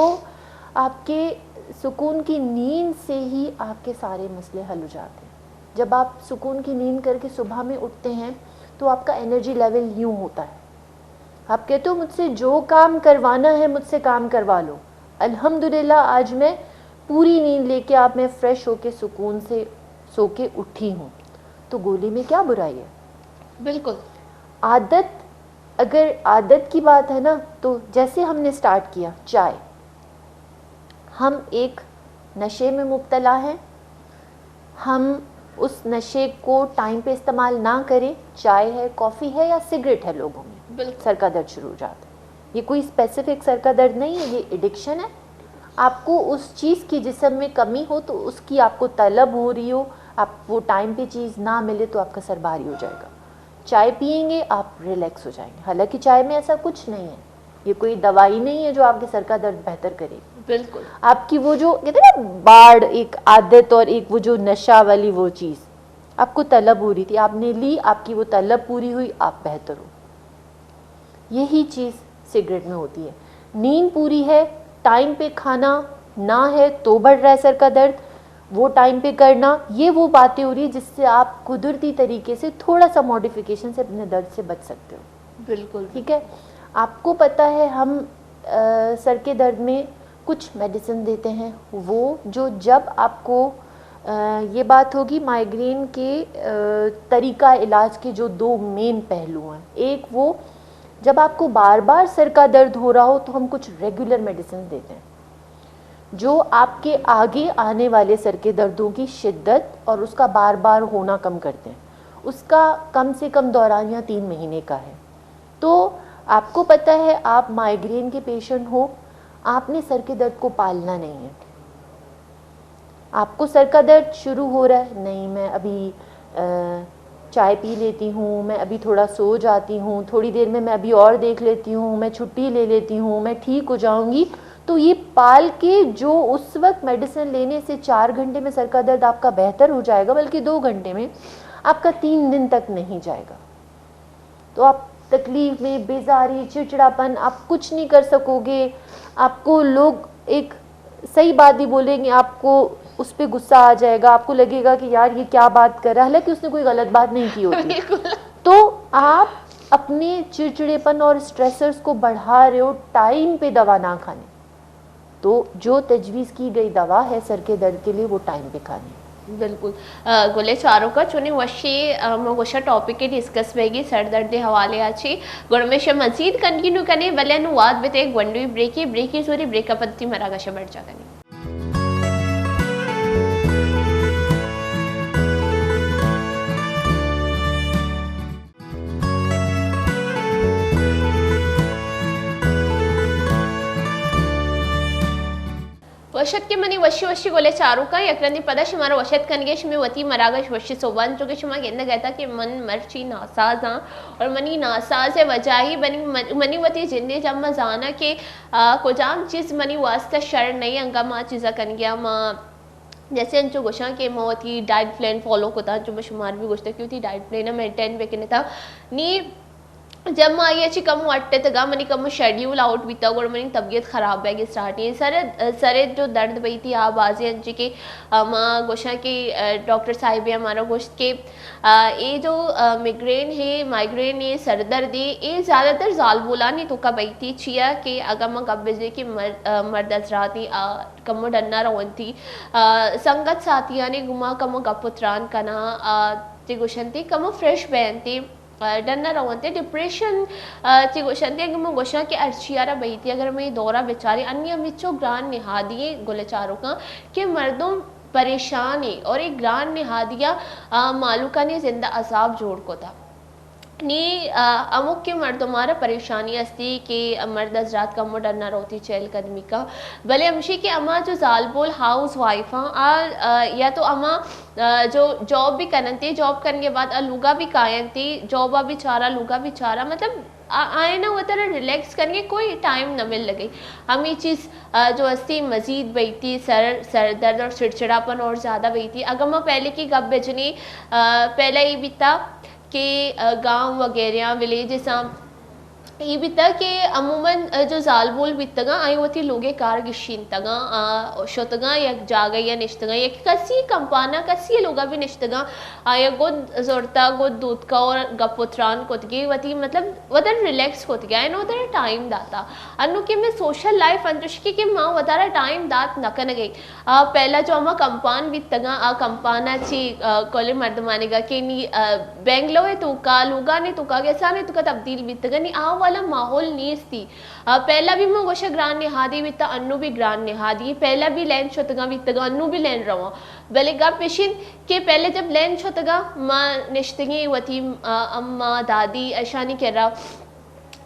आपके सुकून की नींद से ही आपके सारे मसले हल हो जाते हैं। जब आप सुकून की नींद करके सुबह में उठते हैं तो आपका एनर्जी लेवल यूँ होता है, आप कहते हो मुझसे जो काम करवाना है मुझसे काम करवा लो। अल्हम्दुलिल्लाह आज मैं पूरी नींद लेके आप मैं फ्रेश होके सुकून से सो के उठी हूँ, तो गोली में क्या बुराई है। बिल्कुल। आदत, अगर आदत की बात है ना, तो जैसे हमने स्टार्ट किया चाय, हम एक नशे में मुब्तला हैं, हम उस नशे को टाइम पे इस्तेमाल ना करें, चाय है, कॉफ़ी है या सिगरेट है, लोगों में सर का दर्द शुरू हो जाता है। ये कोई स्पेसिफिक सर का दर्द नहीं है, ये एडिक्शन है। आपको उस चीज़ की जिस्म में कमी हो तो उसकी आपको तलब हो रही हो, आप वो टाइम पे चीज़ ना मिले तो आपका सर भारी हो जाएगा। चाय पियेंगे आप रिलैक्स हो जाएंगे। हालांकि चाय में ऐसा कुछ नहीं है, ये कोई दवाई नहीं है जो आपके सर का दर्द बेहतर करेगी। बिल्कुल। आपकी वो जो कहते हैं ना बाढ़, एक आदत और एक वो जो नशा वाली वो चीज़ आपको तलब हो रही थी, आपने ली, आपकी वो तलब पूरी हुई, आप बेहतर हो। यही चीज़ सिगरेट में होती है। नींद पूरी है, टाइम पे खाना ना है तो बढ़ रहा है सर का दर्द, वो टाइम पे करना, ये वो बातें हो रही है जिससे आप कुदरती तरीके से थोड़ा सा मॉडिफिकेशन से अपने दर्द से बच सकते हो। बिल्कुल। ठीक है। आपको पता है हम सर के दर्द में कुछ मेडिसिन देते हैं, वो जो जब आपको ये बात होगी माइग्रेन के तरीका इलाज के जो 2 मेन पहलू हैं। एक वो जब आपको बार बार सर का दर्द हो रहा हो तो हम कुछ रेगुलर मेडिसिन देते हैं जो आपके आगे आने वाले सर के दर्दों की शिद्दत और उसका बार बार होना कम करते हैं। उसका कम से कम दौरानिया 3 महीने का है। तो आपको पता है आप माइग्रेन के पेशेंट हो, आपने सर के दर्द को पालना नहीं है। आपको सर का दर्द शुरू हो रहा है, नहीं मैं अभी चाय पी लेती हूँ, मैं अभी थोड़ा सो जाती हूँ, थोड़ी देर में मैं अभी और देख लेती हूँ, मैं छुट्टी ले लेती हूँ, मैं ठीक हो जाऊँगी, तो ये पाल के जो उस वक्त मेडिसिन लेने से 4 घंटे में सर का दर्द आपका बेहतर हो जाएगा, बल्कि 2 घंटे में आपका 3 दिन तक नहीं जाएगा। तो आप तकलीफ में, बेजारी, चिड़चिड़ापन, आप कुछ नहीं कर सकोगे। आपको लोग एक सही बात ही बोलेंगे, आपको उस पर गुस्सा आ जाएगा, आपको लगेगा कि यार ये क्या बात कर रहा है, हालांकि उसने कोई गलत बात नहीं की होती। तो आप अपने चिड़चिड़ेपन और स्ट्रेसर्स को बढ़ा रहे हो टाइम पे दवा ना खाने। तो जो तजवीज़ की गई दवा है सर के दर्द के लिए वो टाइम पे खानी। बिल्कुल। गोले चारों का चुने वशी वशा टॉपिक के डिस्कस बेगी सर दर्द के हवाले अच्छी गुणमेश मजीद कंटिन्यू करने भले अनुवाद बेते एक वनडू ब्रेकी सूरी ब्रेकअप पत्ती मरागश बढ़ जागनी। वशत के मनी वशी गोले चारू का यकरनी पदा शुमारा वशत कनगेश में वती मरागश वशी सोबन जो कि शुमा गेंदा कहता कि मन मर्ची नासाज हाँ और मनी नासाज है वजाही बनी मनी वती जिन्ने जब मजाना के कोजाम चीज़ मनी वास्ता शर नहीं अंगा माँ चीज़ा कन गया माँ जैसे अंचो गोशा के माँ थी डाइट प्लान फॉलो को था जो शुमार भी गोश्ता क्यों थी डाइट प्लान मेंटेन बेकने था नी जब मैं आई अच्छी कम वाटते तगा मनी कम शेड्यूल आउट बीता और मनी तबीयत ख़राब बैगी स्टार्ट है सरे जो दर्द बई थी आवाज़ अंजी के माँ गोशा के डॉक्टर साहिब हमारा गोश्त के ये जो माइग्रेन है सर दर्द है ये ज़्यादातर जाल बोला नहीं तो का बई थी छिया कि अगर मैं कब बजे की मर्द हजरात नहीं कम डरना रवन थी संगत साथिया ने घुमा कम गपुत्रान कना ते गोशन थी कम फ्रेश बहन थी डरना रवनते डिप्रेशन ची गोशंते अगर मैं गोशा के अर्चियारा बहीती अगर मैं दौरा बेचारी अन्य मिचो ग्रान निहादिए गोलेचारों का कि मर्दों परेशान है और एक ग्रान निहादिया मालूका ने जिंदा अजाब जोड़ को था नी अमुक के मर्दमारा परेशानी अस्ती कि मर्द हजरात का मुड अन्ना रोती चहल कदमी का भले हमशी कि अमा जो जालबोल हाउस वाइफ या तो अमा जो जॉब भी करन थी, जॉब करने के बाद लुगा भी कायन थी, जॉब भी चारा लुगा भी चारा, मतलब आए ना वो तरह रिलैक्स करने कोई टाइम न मिल लगे। हम ये चीज़ जो अस्ती मज़ीद बईती सर दर्द और चिड़चिड़ापन और ज़्यादा बईती। अगर मैं पहले की गप बेचनी पहले ही बीता कि गांव वगैरह विलेज ये भी था कि अमूमन जो जालबोल बितगा आई वो थी लोगे कार गिशीन तगा शोतगा या जागा या निश्तगा या कसी कंपाना कसी लोगा भी निश्तगा आया गुद जोरता गुद दूध का और गपुत्रान कोतगी वती मतलब वदर रिलैक्स कोत गया है ना उधर टाइम दाता अनु के मैं सोशल लाइफ अंतुष्की के माँ वदारा टाइम दात नकन गई पहला जो अमा कंपान बितगा कंपाना ची कोले मर्द मानेगा कि नी बेंगलो है तुका लुगा ने तुका कैसा ने तुका तब्दील बितगा नी आ वाला माहौल नीस थी। पहला भी मैं गोशा ग्रान निहादी बिता अन्नू भी ग्रान निहादी पहला भी लैन छोतगा बितगा अन्नू भी लैन रवा बले गा पेशिन के पहले जब लैन छोतगा माँ निश्तगी वती अम्मा दादी ऐशानी कह रहा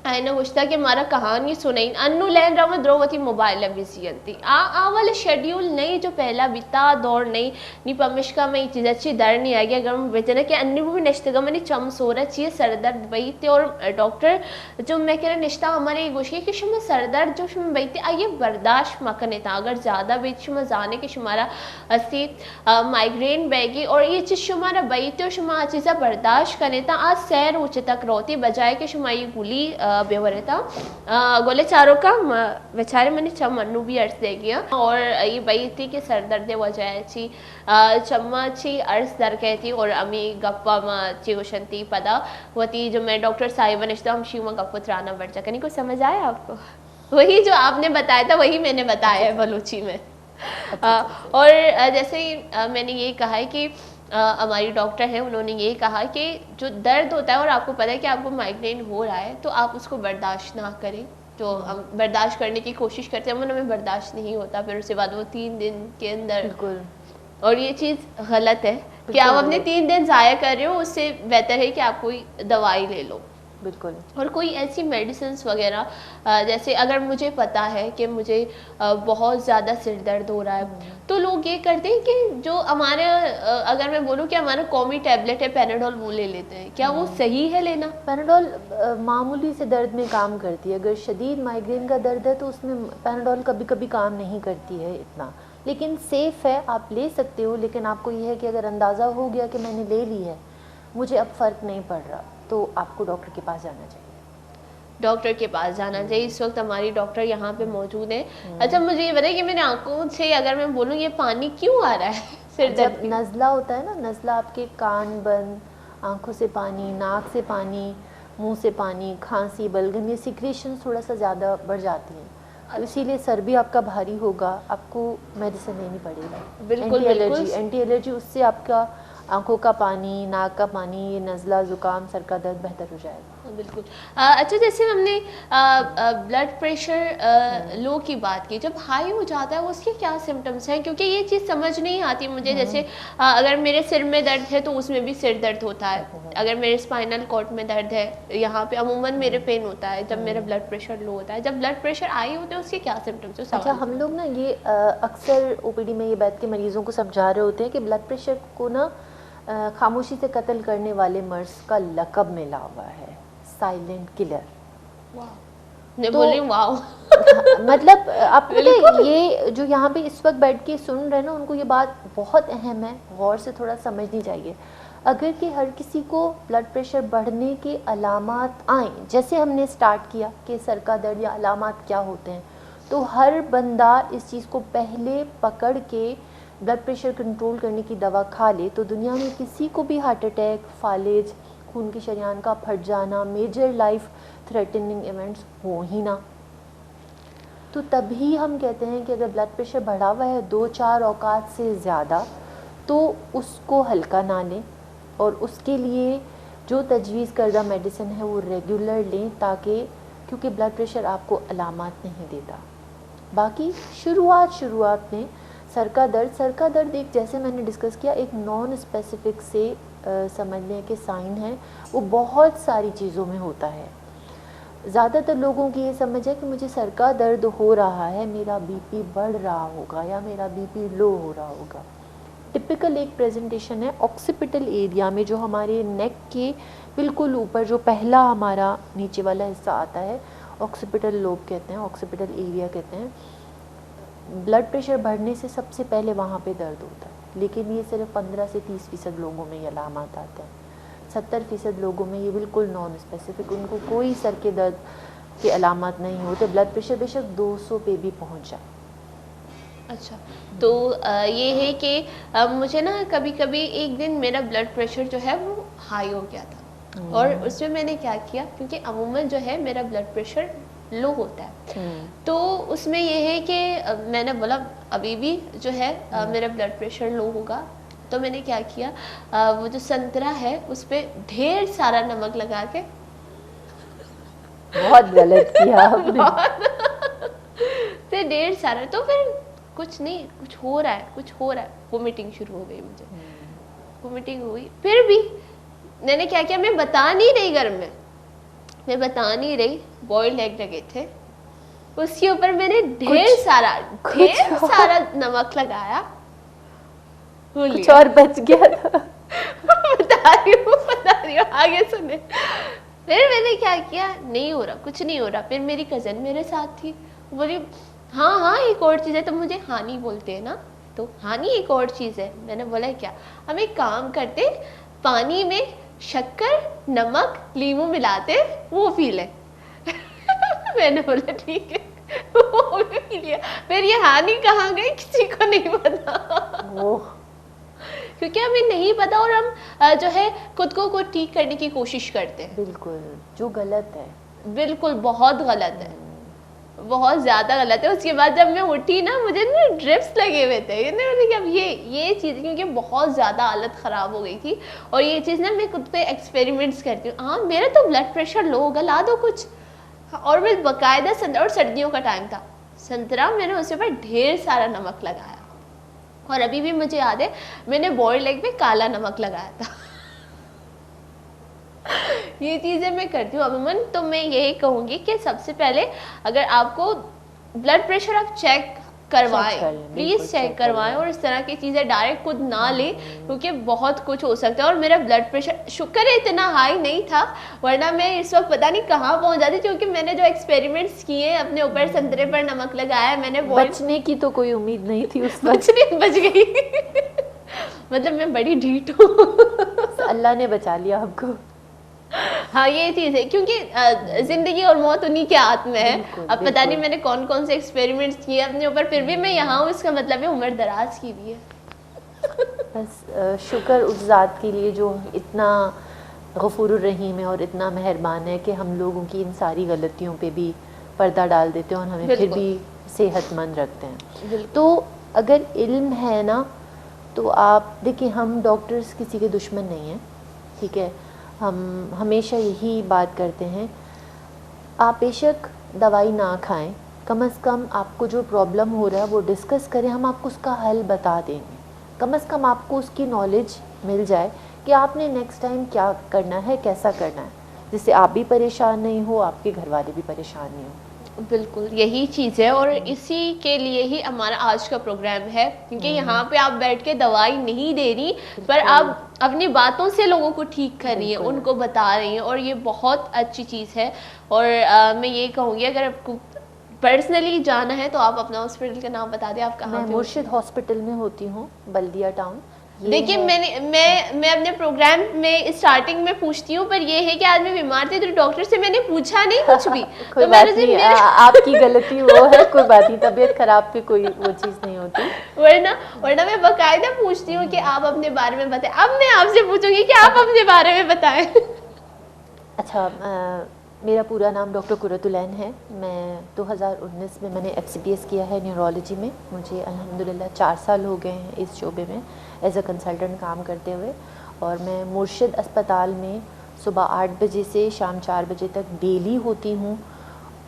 आयना गुश्ता कि हमारा कहानी सुनाई अन्नू लैन रहा द्रौवती मोबाइल बिजी थी आ वाले शेड्यूल नहीं जो पहला बिता दौड़ नहीं नी पमिश्का में चीज़ अच्छी दर नहीं आ गया अगर मैं बेचना कि अन्नू भी निश्तगा मैंने चम सो रहा चाहिए सरदर्द बई थी और डॉक्टर जो मैं कह रहा निश्ता हमारे गोशी कि शुमा सरदर्द जो शुमा बई थी आइए बर्दाश्त मकने था अगर ज़्यादा बई शुमा जाने कि शुमारा अस्ती माइग्रेन बैगी और ये चीज़ शुमारा बई थी और शुमा चीज़ा बर्दाश्त करने था आज सैर ऊँचे तक रोती बजाय कि शुमा ये गुली बेवरता गोले चारों का बेचारे मैंने चम मन्नू भी अर्ज दे गया और ये बई थी कि सर दर्द वजह छी चम्मा छी अर्ज दर कहती और अमी गप्पा में ची गुशंती पदा वती जो मैं डॉक्टर साहिबा निश्ता हम शीमा गप्पुत्राना बढ़ जा कुछ समझ आया आपको? वही जो आपने बताया था वही मैंने बताया है बलूची में। और जैसे ही मैंने ये कहा है कि हमारी डॉक्टर हैं उन्होंने ये कहा कि जो दर्द होता है और आपको पता है कि आपको माइग्रेन हो रहा है तो आप उसको बर्दाश्त ना करें। जो हम बर्दाश्त करने की कोशिश करते हैं वो हमें बर्दाश्त नहीं होता फिर उसके बाद वो 3 दिन के अंदर बिल्कुल और ये चीज़ गलत है कि आप अपने 3 दिन ज़ाया कर रहे हो उससे बेहतर है कि आप कोई दवाई ले लो। बिल्कुल और कोई ऐसी मेडिसिन वगैरह जैसे अगर मुझे पता है कि मुझे बहुत ज़्यादा सिर दर्द हो रहा है तो लोग ये करते हैं कि जो हमारे अगर मैं बोलूँ कि हमारा कौमी टैबलेट है पैराडोल वो ले लेते हैं, क्या वो सही है लेना? पैराडोल मामूली से दर्द में काम करती है, अगर शदीद माइग्रेन का दर्द है तो उसमें पैराडोल कभी कभी काम नहीं करती है इतना, लेकिन सेफ़ है, आप ले सकते हो। लेकिन आपको ये है कि अगर अंदाज़ा हो गया कि मैंने ले ली है मुझे अब फ़र्क नहीं पड़ रहा तो आपको डॉक्टर के पास जाना चाहिए। डॉक्टर के पास जाना चाहिए। इस वक्त हमारी डॉक्टर यहाँ पे मौजूद है। अच्छा मुझे ये बताइए कि मेरे आंखों से अगर मैं बोलूँ ये पानी क्यों आ रहा है? सिर जब नज़ला होता है ना, नज़ला आपके कान बंद, आंखों से पानी, नाक से पानी, मुंह से पानी, खांसी, बलगम, ये सिक्रेशन थोड़ा सा ज़्यादा बढ़ जाती हैं, तो इसीलिए सर भी आपका भारी होगा, आपको मेडिसिन लेनी पड़ेगी। बिल्कुल एंटी एलर्जी उससे आपका आंखों का पानी, नाक का पानी, ये नज़ला, ज़ुकाम, सर का दर्द बेहतर हो जाएगा। बिल्कुल। अच्छा जैसे हमने ब्लड प्रेशर लो की बात की, जब हाई हो जाता है उसके क्या सिम्टम्स हैं? क्योंकि ये चीज़ समझ नहीं आती मुझे। जैसे अगर मेरे सिर में दर्द है तो उसमें भी सिर दर्द होता है, अगर मेरे स्पाइनल कॉर्ड में दर्द है यहाँ पे अमूमन मेरे पेन होता है जब मेरा ब्लड प्रेशर लो होता है। जब ब्लड प्रेशर हाई होते हैं उसके क्या सिम्टम्स हैं? अच्छा हम लोग ना ये अक्सर ओपीडी में ये बैठ के मरीज़ों को समझा रहे होते हैं कि ब्लड प्रेशर को ना खामोशी से कत्ल करने वाले मर्ज का लक़ब मिला हुआ है, साइलेंट किलर। मैं बोली वाओ। मतलब आप ये जो यहाँ पे इस वक्त बैठ के सुन रहे हैं ना, उनको ये बात बहुत अहम है, गौर से थोड़ा समझनी चाहिए। अगर कि हर किसी को ब्लड प्रेशर बढ़ने के अलामात आएँ, जैसे हमने स्टार्ट किया कि सर का दर्द या अलामात क्या होते हैं, तो हर बंदा इस चीज़ को पहले पकड़ के ब्लड प्रेशर कंट्रोल करने की दवा खा ले तो दुनिया में किसी को भी हार्ट अटैक, फालिज, खून की शरीयान का फट जाना, मेजर लाइफ थ्रेटनिंग इवेंट्स हो ही ना। तो तभी हम कहते हैं कि अगर ब्लड प्रेशर बढ़ा हुआ है 2-4 औकात से ज़्यादा तो उसको हल्का ना लें और उसके लिए जो तजवीज़ करदा मेडिसिन है वो रेगुलर लें, ताकि क्योंकि ब्लड प्रेशर आपको अलामात नहीं देता। बाकी शुरुआत में सर का दर्द एक, जैसे मैंने डिस्कस किया, एक नॉन स्पेसिफिक से समझ लें कि साइन है, वो बहुत सारी चीज़ों में होता है। ज़्यादातर लोगों की ये समझ है कि मुझे सर का दर्द हो रहा है, मेरा बीपी बढ़ रहा होगा या मेरा बीपी लो हो रहा होगा। टिपिकल एक प्रेजेंटेशन है ऑक्सीपिटल एरिया में, जो हमारे नेक के बिल्कुल ऊपर जो पहला हमारा नीचे वाला हिस्सा आता है, ऑक्सीपिटल लोब कहते हैं, ऑक्सीपिटल एरिया कहते हैं। ब्लड प्रेशर बढ़ने से सबसे पहले वहाँ पे दर्द होता है, लेकिन ये सिर्फ 15 से 30% लोगों में ये अलामत आते हैं। 70% लोगों में ये बिल्कुल नॉन स्पेसिफिक, उनको कोई सर के दर्द के अलामत नहीं होते, ब्लड प्रेशर बेशक 200 पे भी पहुँच जाए। अच्छा, तो ये है कि मुझे ना कभी कभी एक दिन मेरा ब्लड प्रेशर जो है वो हाई हो गया था, और उसमें मैंने क्या किया, क्योंकि अमूमन जो है मेरा ब्लड प्रेशर लो होता है, तो उसमें ये है कि मैंने बोला अभी भी जो है मेरा ब्लड प्रेशर लो होगा, तो मैंने क्या किया, वो जो संतरा है उस पर ढेर सारा नमक लगा के। बहुत गलत किया आपने। फिर ढेर सारा, तो फिर कुछ नहीं, कुछ हो रहा है, कुछ हो रहा है, वोमिटिंग शुरू हो गई मुझे, वोमिटिंग हुई। फिर भी मैंने क्या किया, मैं बता नहीं रही घर में, मैं बता नहीं रही, बॉइल्ड एग लगे थे, उसके ऊपर मैंने ढेर सारा नमक लगाया, कुछ और बच गया था। बता रही हूँ, आगे सुने। फिर मैंने क्या किया, नहीं हो रहा, कुछ नहीं हो रहा। फिर मेरी कजन मेरे साथ थी, बोली हाँ हाँ एक और चीज़ है, तो मुझे हानी बोलते हैं ना, तो हानी एक और चीज़ है। मैंने बोला क्या, हम एक काम करते, पानी में शक्कर, नमक, नींबू मिलाते, वो पी ले। मैंने बोला ठीक है, वो भी पी लिया। फिर ये हानि कहाँ गई किसी को नहीं पता, क्योंकि हमें नहीं पता, और हम जो है खुद को ठीक करने की कोशिश करते हैं। बिल्कुल, जो गलत है, बिल्कुल बहुत गलत है, बहुत ज़्यादा गलत है। उसके बाद जब मैं उठी ना, मुझे ना ड्रिप्स लगे हुए थे, अब ये चीज़, क्योंकि बहुत ज़्यादा हालत ख़राब हो गई थी, और ये चीज़ ना मैं खुद पे एक्सपेरिमेंट्स करती हूँ। हाँ मेरा तो ब्लड प्रेशर लो होगा, ला दो कुछ। और मैं बाकायदा संतरा, और सर्दियों का टाइम था, संतरा मैंने उसके ऊपर ढेर सारा नमक लगाया, और अभी भी मुझे याद है मैंने बॉइल्ड एग में काला नमक लगाया था। ये चीज़ें मैं करती हूँ अमूमन। तो मैं यही कहूँगी कि सबसे पहले अगर आपको ब्लड प्रेशर आप चेक करवाएं, प्लीज़ चेक करवाएं, और इस तरह की चीज़ें डायरेक्ट खुद ना लें, क्योंकि बहुत कुछ हो सकता है। और मेरा ब्लड प्रेशर शुक्र है इतना हाई नहीं था, वरना मैं इस वक्त पता नहीं कहाँ पहुँच जाती, क्योंकि मैंने जो एक्सपेरिमेंट्स किए, अपने ऊपर संतरे पर नमक लगाया, मैंने बचने की तो कोई उम्मीद नहीं थी उस वक्त, बच गई। मतलब मैं बड़ी ढीठ हूँ। अल्लाह ने बचा लिया आपको। हाँ ये चीज़ है, क्योंकि जिंदगी और मौत उन्हीं के हाथ में है। अब पता नहीं मैंने कौन कौन से एक्सपेरिमेंट्स किए अपने ऊपर, फिर भी मैं यहाँ हूँ, इसका मतलब है उम्र दराज की भी है। बस शुक्र उस ज़ात के लिए जो इतना गफूर रहीम है और इतना मेहरबान है कि हम लोगों की इन सारी गलतियों पे भी पर्दा डाल देते हैं और हमें फिर भी सेहतमंद रखते हैं। तो अगर इल्म है ना, तो आप देखिए, हम डॉक्टर्स किसी के दुश्मन नहीं हैं, ठीक है। हम हमेशा यही बात करते हैं, आप बेशक दवाई ना खाएं, कम से कम आपको जो प्रॉब्लम हो रहा है वो डिस्कस करें, हम आपको उसका हल बता देंगे। कम से कम आपको उसकी नॉलेज मिल जाए कि आपने नेक्स्ट टाइम क्या करना है, कैसा करना है, जिससे आप भी परेशान नहीं हो, आपके घर वाले भी परेशान नहीं हो। बिल्कुल यही चीज़ है, और इसी के लिए ही हमारा आज का प्रोग्राम है, क्योंकि यहाँ पे आप बैठ के दवाई नहीं दे रही, पर आप अपनी बातों से लोगों को ठीक कर रही हैं, उनको बता रही हैं, और ये बहुत अच्छी चीज़ है। और मैं ये कहूँगी, अगर आपको पर्सनली जाना है तो आप अपना हॉस्पिटल का नाम बता दें, आप कहाँ मैं मुर्शिद हॉस्पिटल में होती हूँ, बल्दिया टाउन। देखिए मैं अपने प्रोग्राम में स्टार्टिंग में पूछती हूँ, पर ये है कि आज मैं बीमार थी, तो डॉक्टर से मैंने पूछा नहीं कुछ भी। कोई बात नहीं, आपकी गलती वो है, कोई बात नहीं, तबीयत खराब पे कोई वो चीज़ नहीं होती। वरना मैं बाकायदा पूछती हूँ कि आप अपने बारे में बताएं। अब मैं आपसे पूछूंगी कि आप अपने बारे में बताएं। अच्छा, मेरा पूरा नाम डॉक्टर कुरतुलैन है। मैं 2019 में मैंने FCPS किया है न्यूरोलॉजी में। मुझे अल्हम्दुलिल्लाह 4 साल हो गए हैं इस शोबे में एज अ कंसल्टेंट काम करते हुए, और मैं मुर्शिद अस्पताल में सुबह 8 बजे से शाम 4 बजे तक डेली होती हूँ,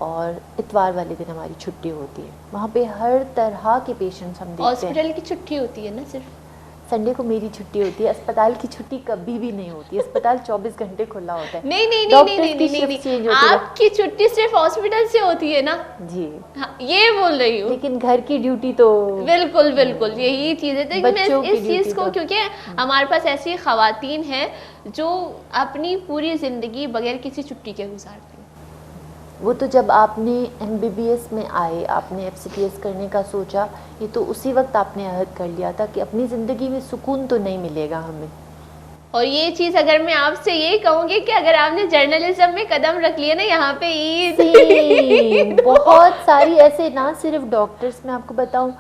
और इतवार वाले दिन हमारी छुट्टी होती है। वहाँ पे हर तरह के पेशेंट्स हम देखते हैं। हॉस्पिटल की छुट्टी होती है ना सिर्फ संडे को मेरी छुट्टी होती है, अस्पताल की छुट्टी कभी भी नहीं होती, अस्पताल 24 घंटे खुला होता है। नहीं नहीं नहीं डॉक्टर्स नहीं की नहीं शिफ्ट नहीं चेंज होती है आपकी छुट्टी सिर्फ हॉस्पिटल से होती है ना। जी, हाँ, ये बोल रही हूँ। लेकिन घर की ड्यूटी तो बिल्कुल बिल्कुल यही चीज है। तो मैं बच्चों की इस चीज ड्यूटी को तो क्योंकि हमारे पास ऐसी खवातीन हैं जो अपनी पूरी जिंदगी बगैर किसी छुट्टी के गुजारती हैं। वो तो जब आपने MBBS में आए, आपने FCPS करने का सोचा, ये तो उसी वक्त आपने अहद कर लिया था कि अपनी ज़िंदगी में सुकून तो नहीं मिलेगा हमें। और ये चीज अगर मैं आपसे ये कहूंगी कि अगर आपने जर्नलिज्म में कदम रख लिया ना, यहाँ पे ईद सेम, बहुत सारी ऐसे, ना सिर्फ डॉक्टर्स में आपको बताऊं,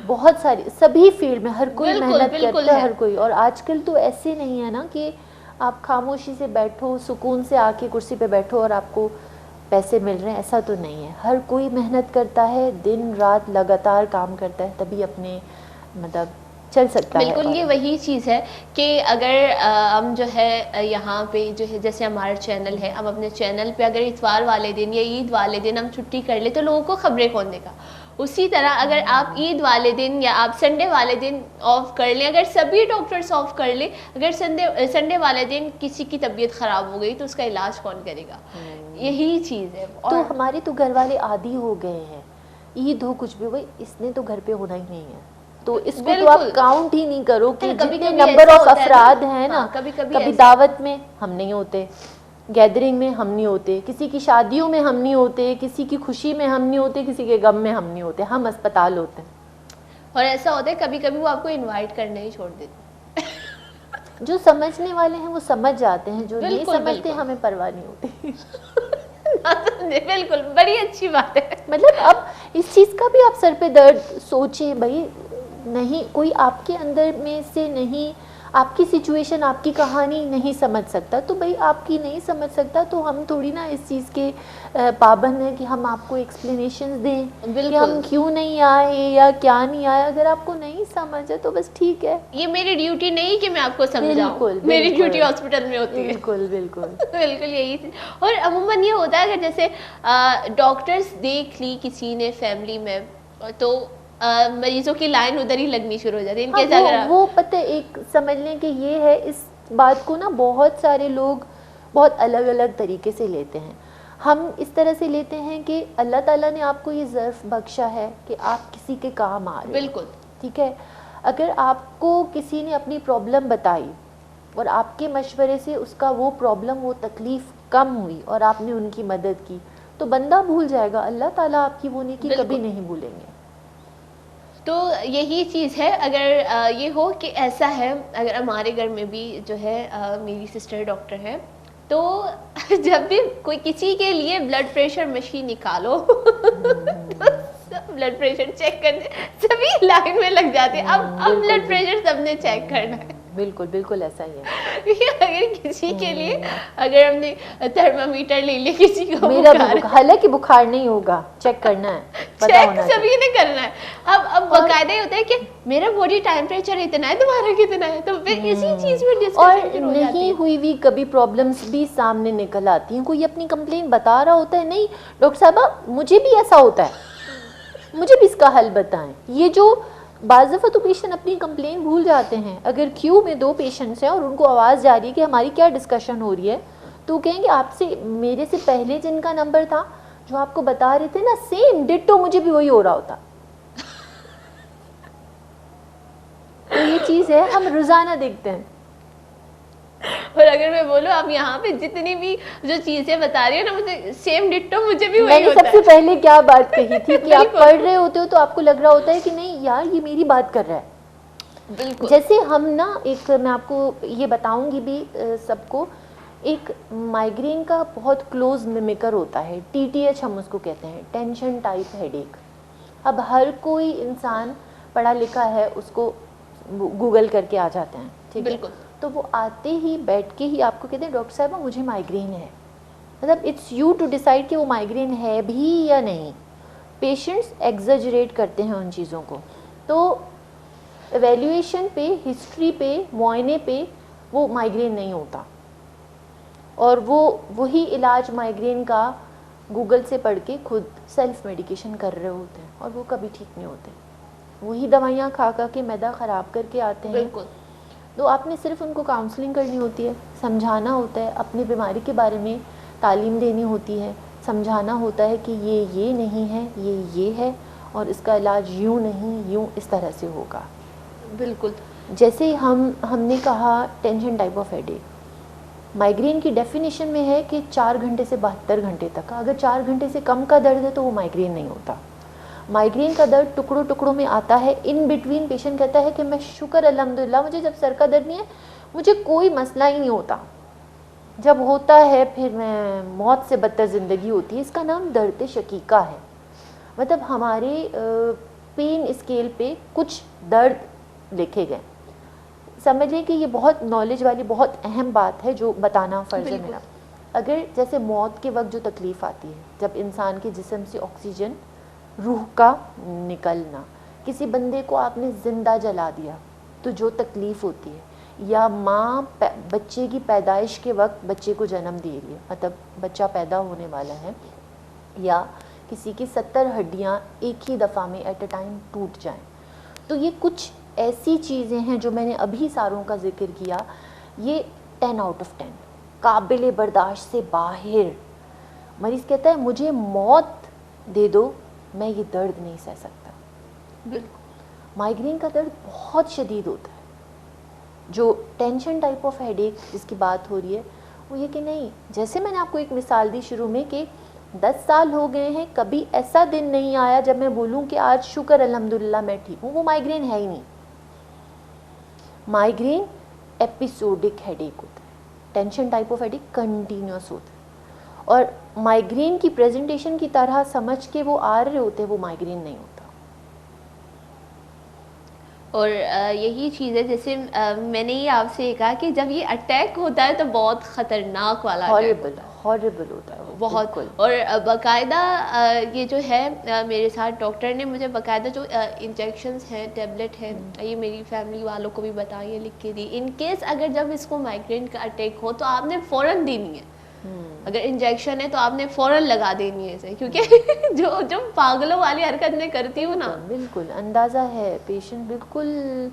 बहुत सारी सभी फील्ड में हर कोई बिल्कुल, मेहनत बिल्कुल करता है, है। हर कोई। और आजकल तो ऐसे नहीं है ना कि आप खामोशी से बैठो, सुकून से आके कुर्सी पे बैठो और आपको पैसे मिल रहे हैं, ऐसा तो नहीं है। हर कोई मेहनत करता है, दिन रात लगातार काम करता है, तभी अपने मतलब चल सकता है। बिल्कुल, ये वही चीज़ है कि अगर हम जो है यहाँ पे जो है, जैसे हमारा चैनल है, हम अपने चैनल पे अगर इतवार वाले दिन या ईद वाले दिन हम छुट्टी कर ले तो लोगों को खबरें कौन देगा। उसी तरह अगर आप ईद वाले दिन या आप संडे वाले दिन ऑफ कर लें, अगर सभी डॉक्टर्स ऑफ कर लें, अगर संडे वाले दिन किसी की तबीयत ख़राब हो गई तो उसका इलाज कौन करेगा। यही चीज़ है। तो और हमारे तो घर वाले आदी हो गए हैं, ईद हो कुछ भी हो, भाई इसने तो घर पे होना ही नहीं है, तो इसको तो आप बिल्कुल। काउंट ही नहीं करो कि कभी जितने कभी नंबर ऐसा ऑफ होता है अफराद ना, हैं ना, हाँ, कभी-कभी कभी ऐसा- दावत में हम नहीं होते, गैदरिंग में हम नहीं होते, किसी की शादियों में हम नहीं होते, किसी की खुशी में हम नहीं होते, किसी के गम में हम नहीं होते, हम अस्पताल होते हैं। और ऐसा होता है कभी कभी वो आपको इनवाइट करने ही छोड़ देते जो समझने वाले हैं वो समझ जाते हैं, जो नहीं बिल्कुल, समझते बिल्कुल। हमें परवाह नहीं होती। हैं। बिल्कुल, बड़ी अच्छी बात है। मतलब अब इस चीज़ का भी आप सर पे दर्द सोचे भाई, नहीं कोई आपके अंदर में से नहीं, आपकी सिचुएशन, आपकी कहानी नहीं समझ सकता, तो भाई आपकी नहीं समझ सकता तो हम थोड़ी ना इस चीज़ के पाबंद हैं कि हम आपको एक्सप्लेनेशंस दें कि बिल्कुल। हम क्यों नहीं आए या क्या नहीं आए। अगर आपको नहीं समझ है तो बस ठीक है, ये मेरी ड्यूटी नहीं कि मैं आपको समझाऊं, बिल्कुल, मेरी बिल्कुल। ड्यूटी हॉस्पिटल में होती है। बिल्कुल बिल्कुल। बिल्कुल यही थी। और अमूमन ये होता है कि जैसे डॉक्टर्स देख ली किसी ने फैमिली में, तो मरीजों की लाइन उधर ही लगनी शुरू हो जाती है। हाँ, इनके अगर वो पता है, एक समझ लें कि ये है, इस बात को ना बहुत सारे लोग बहुत अलग अलग तरीके से लेते हैं। हम इस तरह से लेते हैं कि अल्लाह ताला ने आपको ये ज़र्फ बख्शा है कि आप किसी के काम आ रहे हो। बिल्कुल, ठीक है, अगर आपको किसी ने अपनी प्रॉब्लम बताई और आपके मशवरे से उसका वो प्रॉब्लम, वो तकलीफ़ कम हुई और आपने उनकी मदद की, तो बंदा भूल जाएगा, अल्लाह ताला आपकी वो नेकी बिल्कुल। कभी नहीं भूलेंगे। तो यही चीज़ है। अगर ये हो कि ऐसा है, अगर हमारे घर में भी जो है मेरी सिस्टर डॉक्टर है, तो जब भी कोई किसी के लिए ब्लड प्रेशर मशीन निकालो तो ब्लड प्रेशर चेक करने सभी लाइन में लग जाते हैं। अब ब्लड प्रेशर सबने चेक करना है। बिल्कुल बिल्कुल ऐसा ही है। अगर किसी के लिए, अगर हमने थर्मामीटर ले लिया, किसी को मेरा भी बुखार, हालांकि बुखार नहीं होगा, चेक करना है, पता चेक होना चाहिए। सभी ने करना है। अब बकायदा ही होता है कि मेरा बॉडी टेम्परेचर इतना है, तुम्हारा कितना है, तो फिर इसी चीज में और डिस्कशन शुरू हो जाती नहीं है। हुई भी कभी प्रॉब्लम्स भी सामने निकल आती हैं। कोई अपनी कंप्लेंट बता रहा होता है, नहीं डॉक्टर साहबा मुझे भी ऐसा होता है, मुझे भी इसका हल बताएं। ये जो बाज़ दफ़ा तो पेशेंट अपनी कंप्लेंट भूल जाते हैं। अगर क्यू में 2 पेशेंट्स हैं और उनको आवाज़ जा रही है कि हमारी क्या डिस्कशन हो रही है, तो कहेंगे आपसे, मेरे से पहले जिनका नंबर था जो आपको बता रहे थे ना, सेम डिट्टो मुझे भी वही हो रहा होता। तो ये चीज़ है, हम रोज़ाना देखते हैं। और अगर मैं बोलूँ, आप यहाँ पे जितनी भी जो चीजें बता रही हो ना, मुझे सेम डिट्टो मुझे भी वही मैंने होता सबसे है। पहले क्या बात कही थी कि आप बिल्कुल। पढ़ रहे होते हो तो आपको लग रहा होता है कि नहीं यार ये मेरी बात कर रहा है। बिल्कुल। जैसे हम ना, एक मैं आपको ये बताऊंगी भी सबको, एक माइग्रेन का बहुत क्लोज मिमिकर होता है, TTH हम उसको कहते हैं, टेंशन टाइप हेडेक। अब हर कोई इंसान पढ़ा लिखा है, उसको गूगल करके आ जाते हैं, ठीक है। बिल्कुल। तो वो आते ही बैठ के ही आपको कहते हैं डॉक्टर साहब मुझे माइग्रेन है। मतलब इट्स यू टू डिसाइड कि वो माइग्रेन है भी या नहीं। पेशेंट्स एग्जैजरेट करते हैं उन चीज़ों को। तो एवेल्यूएशन पे, हिस्ट्री पे, मुआयने पे वो माइग्रेन नहीं होता, और वो वही इलाज माइग्रेन का गूगल से पढ़ के खुद सेल्फ मेडिकेशन कर रहे होते हैं और वो कभी ठीक नहीं होते। वही दवाइयाँ खा खा के मैदा ख़राब करके आते हैं। बिल्कुल। तो आपने सिर्फ उनको काउंसलिंग करनी होती है, समझाना होता है, अपनी बीमारी के बारे में तालीम देनी होती है, समझाना होता है कि ये नहीं है, ये है, और इसका इलाज यूँ नहीं यूँ इस तरह से होगा। बिल्कुल। जैसे हमने कहा tension type of headache, migraine की डेफिनेशन में है कि 4 घंटे से 72 घंटे तक का, अगर 4 घंटे से कम का दर्द है तो वो माइग्रेन नहीं होता। माइग्रेन का दर्द टुकड़ों टुकड़ों में आता है। इन बिटवीन पेशेंट कहता है कि मैं शुक्र अल्हम्दुलिल्लाह, मुझे जब सर का दर्द नहीं है मुझे कोई मसला ही नहीं होता, जब होता है फिर मैं मौत से बदतर ज़िंदगी होती है। इसका नाम दर्द शकीका है। मतलब हमारे पेन स्केल पे कुछ दर्द लिखे गए। समझिए कि ये बहुत नॉलेज वाली बहुत अहम बात है जो बताना फ़र्ज़ है मेरा। अगर जैसे मौत के वक्त जो तकलीफ़ आती है, जब इंसान के जिस्म से ऑक्सीजन, रूह का निकलना, किसी बंदे को आपने ज़िंदा जला दिया तो जो तकलीफ़ होती है, या माँ बच्चे की पैदाइश के वक्त बच्चे को जन्म दे रही है, मतलब बच्चा पैदा होने वाला है, या किसी की 70 हड्डियाँ एक ही दफ़ा में एट अ टाइम टूट जाएं, तो ये कुछ ऐसी चीज़ें हैं जो मैंने अभी सारों का जिक्र किया, ये 10 आउट ऑफ 10 काबिल बर्दाश्त से बाहर। मरीज़ कहता है मुझे मौत दे दो, मैं ये दर्द नहीं सह सकता। बिल्कुल। माइग्रेन का दर्द बहुत शदीद होता है। जो टेंशन टाइप ऑफ हेडेक जिसकी बात हो रही है वो ये कि नहीं, जैसे मैंने आपको एक मिसाल दी शुरू में कि 10 साल हो गए हैं, कभी ऐसा दिन नहीं आया जब मैं बोलूं कि आज शुक्र अल्हम्दुलिल्लाह मैं ठीक हूँ, वो माइग्रेन है ही नहीं। माइग्रेन एपिसोडिक हेडेक होता है, tension type of headache continuous होता है, और माइग्रेन की प्रेजेंटेशन की तरह समझ के वो आ रहे होते हैं, वो माइग्रेन नहीं होता। और यही चीज़ है, जैसे मैंने ये आपसे कहा कि जब ये अटैक होता है तो बहुत ख़तरनाक वाला हॉरिबल होता है वो, बहुत। बिल्कुल। और बाकायदा ये जो है मेरे साथ डॉक्टर ने मुझे बाकायदा जो इंजेक्शंस हैं, टैबलेट है, ये मेरी फैमिली वालों को भी बताइए, लिख के दी, इन केस अगर जब इसको माइग्रेन का अटैक हो तो आपने फ़ौरन देनी है। अगर इंजेक्शन है तो आपने फ़ौरन लगा देनी है इसे, क्योंकि जो पागलों वाली हरकत मैं करती हूँ ना, बिल्कुल अंदाज़ा है, पेशेंट बिल्कुल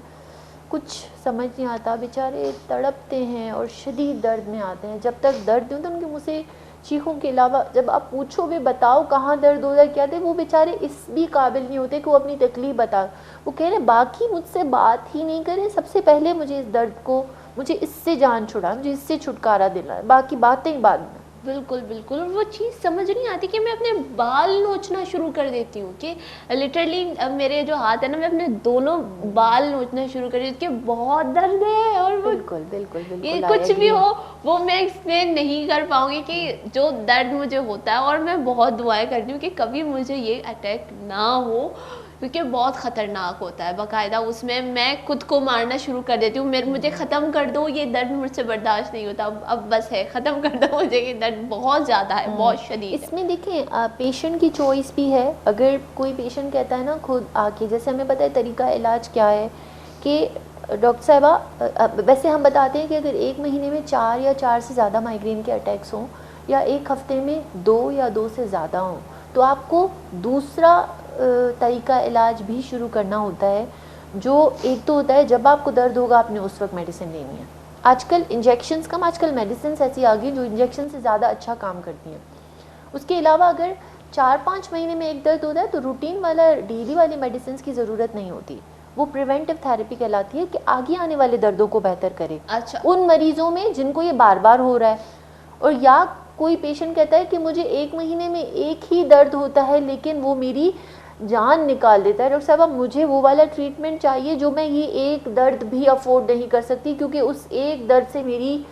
कुछ समझ नहीं आता, बेचारे तड़पते हैं और शदीद दर्द में आते हैं। जब तक दर्द नहीं होता उनके मुँह से चीखों के अलावा, जब आप पूछो भी बताओ कहाँ दर्द हो रहा है क्या थे, वो बेचारे इस भी काबिल नहीं होते कि वो अपनी तकलीफ़ बता, वो कह रहे बाकी मुझसे बात ही नहीं करें, सबसे पहले मुझे इस दर्द को, मुझे इससे जान छुड़ा, मुझे इससे छुटकारा दिलाए, बाकी बातें बाद में। बिल्कुल बिल्कुल। और वो चीज़ समझ नहीं आती कि मैं अपने बाल नोचना शुरू कर देती हूँ, कि लिटरली मेरे जो हाथ है ना, मैं अपने दोनों बाल नोचना शुरू कर देती हूँ कि बहुत दर्द है। और वो बिल्कुल बिल्कुल बिल्कुल, ये कुछ भी हो वो मैं एक्सप्लेन नहीं कर पाऊंगी कि जो दर्द मुझे होता है। और मैं बहुत दुआएं करती हूँ कि कभी मुझे ये अटैक ना हो, क्योंकि बहुत ख़तरनाक होता है। बाकायदा उसमें मैं खुद को मारना शुरू कर देती हूँ, मुझे ख़त्म कर दो, ये दर्द मुझसे बर्दाश्त नहीं होता, अब बस है, ख़त्म कर दो मुझे, ये दर्द बहुत ज़्यादा है, बहुत शदीद है। इसमें देखें पेशेंट की चॉइस भी है। अगर कोई पेशेंट कहता है ना खुद आके, जैसे हमें पता है तरीका इलाज क्या है कि डॉक्टर साहबा, वैसे हम बताते हैं कि अगर 1 महीने में 4 या 4 से ज़्यादा माइग्रेन के अटैक्स हों, या 1 हफ्ते में 2 या 2 से ज़्यादा हों, तो आपको दूसरा तरीका इलाज भी शुरू करना होता है। जो एक तो होता है जब आपको दर्द होगा आपने उस वक्त मेडिसिन लेनी है। आजकल इंजेक्शंस कम, आजकल मेडिसिन ऐसी आ गई जो इंजेक्शन से ज़्यादा अच्छा काम करती हैं। उसके अलावा अगर 4-5 महीने में एक दर्द होता है तो रूटीन वाला डेली वाली मेडिसिन की ज़रूरत नहीं होती, वो प्रिवेंटिव थेरेपी कहलाती है कि आगे आने वाले दर्दों को बेहतर करे। अच्छा। उन मरीज़ों में जिनको ये बार बार हो रहा है, और या कोई पेशेंट कहता है कि मुझे 1 महीने में एक ही दर्द होता है लेकिन वो मेरी जान निकाल देता है, डॉक्टर साहब मुझे वो वाला ट्रीटमेंट चाहिए जो मैं ये एक दर्द भी अफोर्ड नहीं कर सकती, क्योंकि उस एक दर्द से मेरी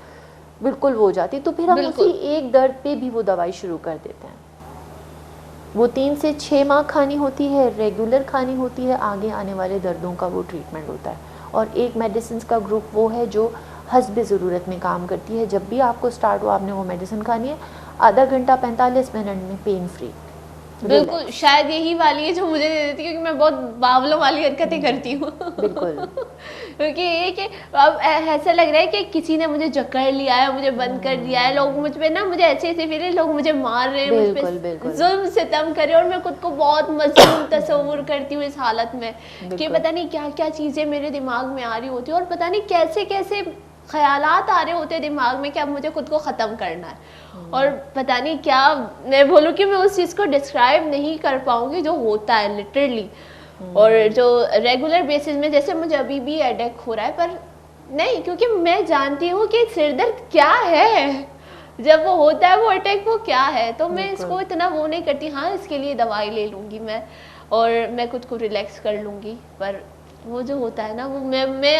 बिल्कुल वो हो जाती, तो फिर हम उसी एक दर्द पे भी वो दवाई शुरू कर देते हैं। वो 3 से 6 माह खानी होती है, रेगुलर खानी होती है, आगे आने वाले दर्दों का वो ट्रीटमेंट होता है। और एक मेडिसिन का ग्रुप वो है जो हस्ब ज़रूरत में काम करती है। जब भी आपको स्टार्ट हो आपने वो मेडिसिन खानी है, आधा घंटा 45 मिनट में पेन फ्री। बिल्कुल, शायद यही वाली है जो मुझे दे देती है, क्योंकि मैं बहुत बावलों वाली हरकतें करती हूँ। बिल्कुल क्योंकि ये कि अब ऐसा लग रहा है कि किसी ने मुझे जकड़ लिया है, मुझे बंद कर दिया है, लोग मुझ पे ना, मुझे ऐसे ऐसे फील है लोग मुझे मार रहे हैं, मुझ बिल्कुल, पे बिल्कुल। जुल्म सितम कर रहे हैं, और मैं खुद को बहुत मजलूम तस्वुर करती हूँ इस हालत में कि बिल्कुल। पता नहीं क्या क्या चीज़ें मेरे दिमाग में आ रही होती है, और पता नहीं कैसे कैसे ख्यालात आ रहे होते हैं दिमाग में कि अब मुझे खुद को ख़त्म करना है, और पता नहीं क्या मैं बोलूँ कि मैं उस चीज़ को डिस्क्राइब नहीं कर पाऊँगी जो होता है लिटरली। और जो रेगुलर बेसिस में जैसे मुझे अभी भी हेडेक हो रहा है, पर नहीं, क्योंकि मैं जानती हूँ कि सिरदर्द क्या है, जब वो होता है वो अटैक वो क्या है, तो मैं इसको इतना वो नहीं करती। हाँ, इसके लिए दवाई ले लूँगी मैं, और मैं खुद को रिलैक्स कर लूँगी, पर वो जो होता है ना, वो मैं